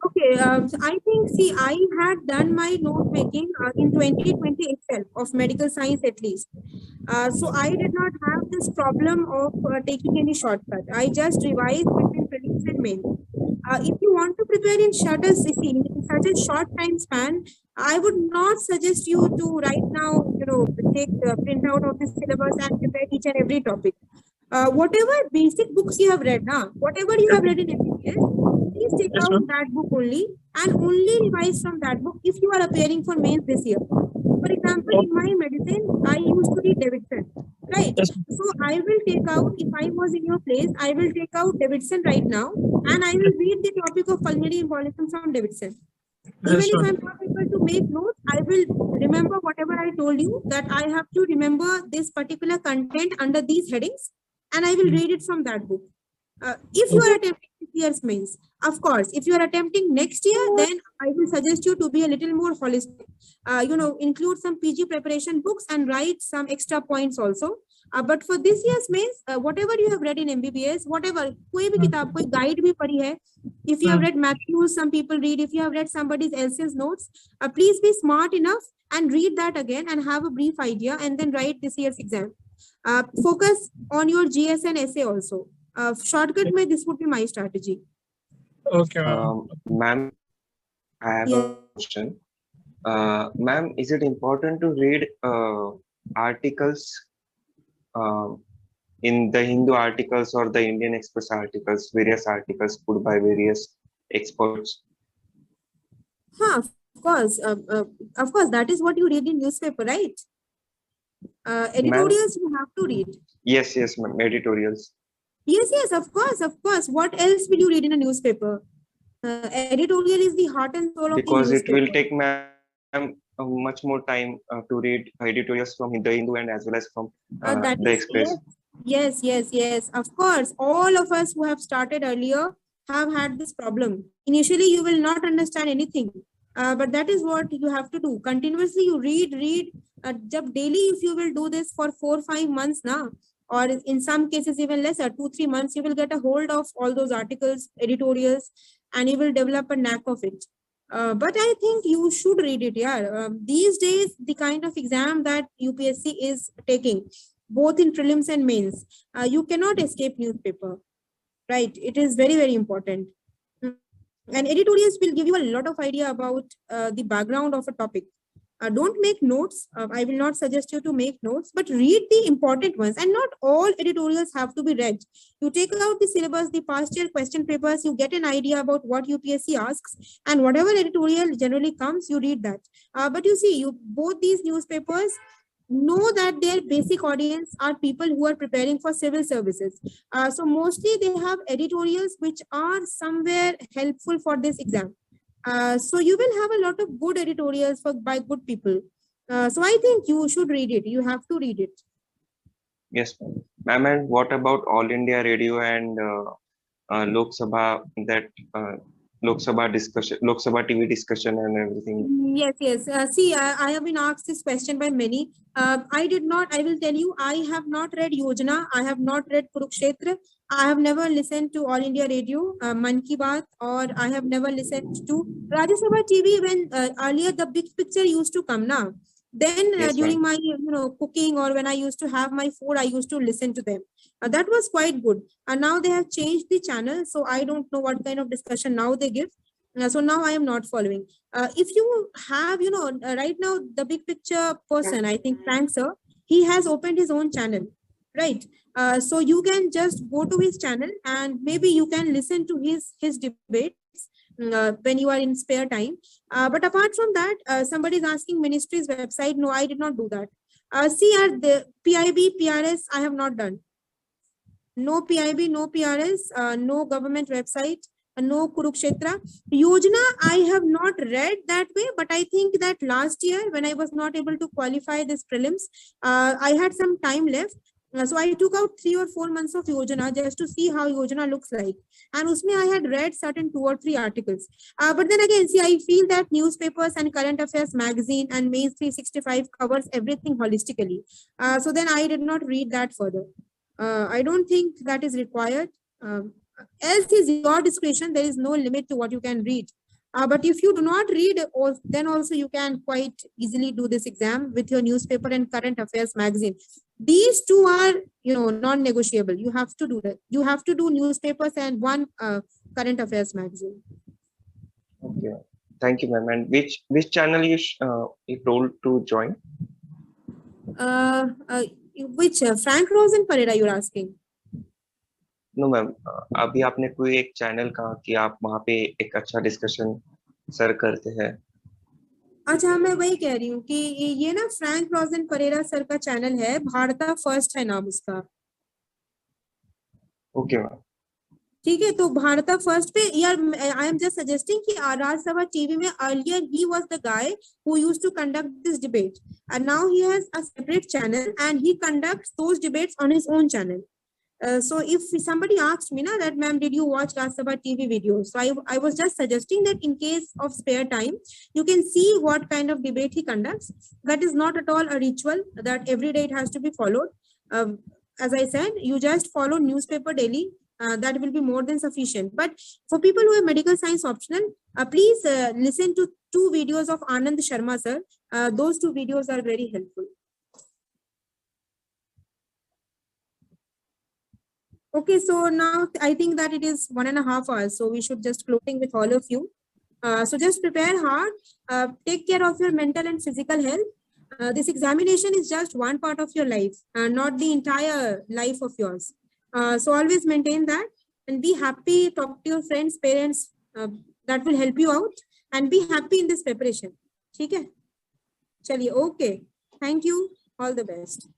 Okay. So I think, see, I had done my note making in 2020 itself of medical science at least. So I did not have this problem of taking any shortcut. I just revised between prelims and mains. If you want to prepare in in such a short time span, I would not suggest you to right now, take the printout of the syllabus and prepare each and every topic. Whatever basic books you have read, whatever you have read in MBBS, please take out that book only and only revise from that book if you are appearing for mains this year. For example, in my medicine, I used to read Davidson, right? So I will take out, if I was in your place, I will take out Davidson right now and I will read the topic of pulmonary embolism from Davidson. Even if I'm not able to make notes, I will remember whatever I told you, that I have to remember this particular content under these headings and I will read it from that book. If you are attempting this year's mains, of course, if you are attempting next year, then I will suggest you to be a little more holistic. Include some PG preparation books and write some extra points also. But for this year's mains, whatever you have read in MBBS, whatever, koi bhi kitab, koi guide bhi padhi hai. If you have read Matthews, some people read. If you have read somebody else's notes, please be smart enough and read that again and have a brief idea and then write this year's exam. Focus on your GS and essay also. Shortcut mein, this would be my strategy. Okay, ma'am, I have a question. Ma'am, is it important to read articles in the Hindu articles or the Indian Express articles, various articles put by various experts? Of course. Of course, that is what you read in newspaper, right? Editorials you have to read. Yes, ma'am, editorials. Yes, of course. What else will you read in a newspaper? Editorial is the heart and soul of the newspaper. Because it will take much more time to read editorials from the Hindu and as well as from the Express. Yes. Of course, all of us who have started earlier have had this problem. Initially, you will not understand anything. But that is what you have to do. Continuously, you read. Daily, if you will do this for 4 or 5 months now, or in some cases even lesser, 2-3 months, you will get a hold of all those articles, editorials, and you will develop a knack of it. But I think you should read it. These days, the kind of exam that UPSC is taking, both in prelims and mains, you cannot escape newspaper, right? It is very, very important. And editorials will give you a lot of idea about the background of a topic. Don't make notes. I will not suggest you to make notes, but read the important ones. And not all editorials have to be read. You take out the syllabus, the past year question papers, you get an idea about what UPSC asks, and whatever editorial generally comes, you read that. But you see, both these newspapers know that their basic audience are people who are preparing for civil services. So mostly they have editorials which are somewhere helpful for this exam. So you will have a lot of good editorials by good people. So I think you should read it. You have to read it. Yes, ma'am. And what about All India Radio and Lok Sabha, Lok Sabha discussion, Lok Sabha TV discussion and everything? Yes. See, I have been asked this question by many. I will tell you, I have not read Yojana. I have not read Kurukshetra. I have never listened to All India Radio, Man Ki Baat, or I have never listened to Rajya Sabha TV when earlier the big picture used to come now. Then during my cooking or when I used to have my food, I used to listen to them. That was quite good. And now they have changed the channel, so I don't know what kind of discussion now they give. So now I am not following. If you have, right now the big picture person, I think Frank sir, he has opened his own channel, right? So you can just go to his channel and maybe you can listen to his debates when you are in spare time. But apart from that, somebody is asking ministry's website. No, I did not do that. The PIB, PRS, I have not done. No PIB, no PRS, no government website, no Kurukshetra. Yojana, I have not read that way, but I think that last year when I was not able to qualify this prelims, I had some time left. So I took out 3 or 4 months of Yojana just to see how Yojana looks like. And usme I had read certain 2 or 3 articles. But then again, see, I feel that newspapers and current affairs magazine and Main 365 covers everything holistically. So then I did not read that further. I don't think that is required. As is your discretion, there is no limit to what you can read. But if you do not read, then also you can quite easily do this exam with your newspaper and current affairs magazine. These two are, non-negotiable. You have to do that. You have to do newspapers and one current affairs magazine. Okay, thank you, ma'am. And which channel you told to join? Which Frank Rosen Pereira you're asking? No ma'am, अभी आपने कोई एक channel कहा कि आप वहाँ पे एक अच्छा डिस्कशन सर करते हैं. अच्छा, मैं वही कह रही हूँ कि ये ना फ्रैंक रोजन परेरा सर का चैनल है, भारता फर्स्ट है नाम उसका. Okay ma'am. ठीक है, तो भारता फर्स्ट पे यार आई एम जस्ट सजेस्टिंग कि राज्यसभा टीवी में अर्लियर ही was the guy who used to conduct this debate and now he has a separate channel and he conducts those debates on his own channel. So if somebody asked me na that ma'am, did you watch Rajya Sabha TV videos? So I was just suggesting that in case of spare time, you can see what kind of debate he conducts. That is not at all a ritual that every day it has to be followed. As I said, you just follow newspaper daily. That will be more than sufficient. But for people who have medical science optional, please listen to 2 videos of Anand Sharma sir. Those 2 videos are very helpful. Okay, so now I think that it is 1.5 hours, so we should just closing with all of you. So just prepare hard, take care of your mental and physical health. This examination is just one part of your life, not the entire life of yours. So always maintain that and be happy, talk to your friends, parents, that will help you out, and be happy in this preparation. Okay? Chaliye, okay. Thank you. All the best.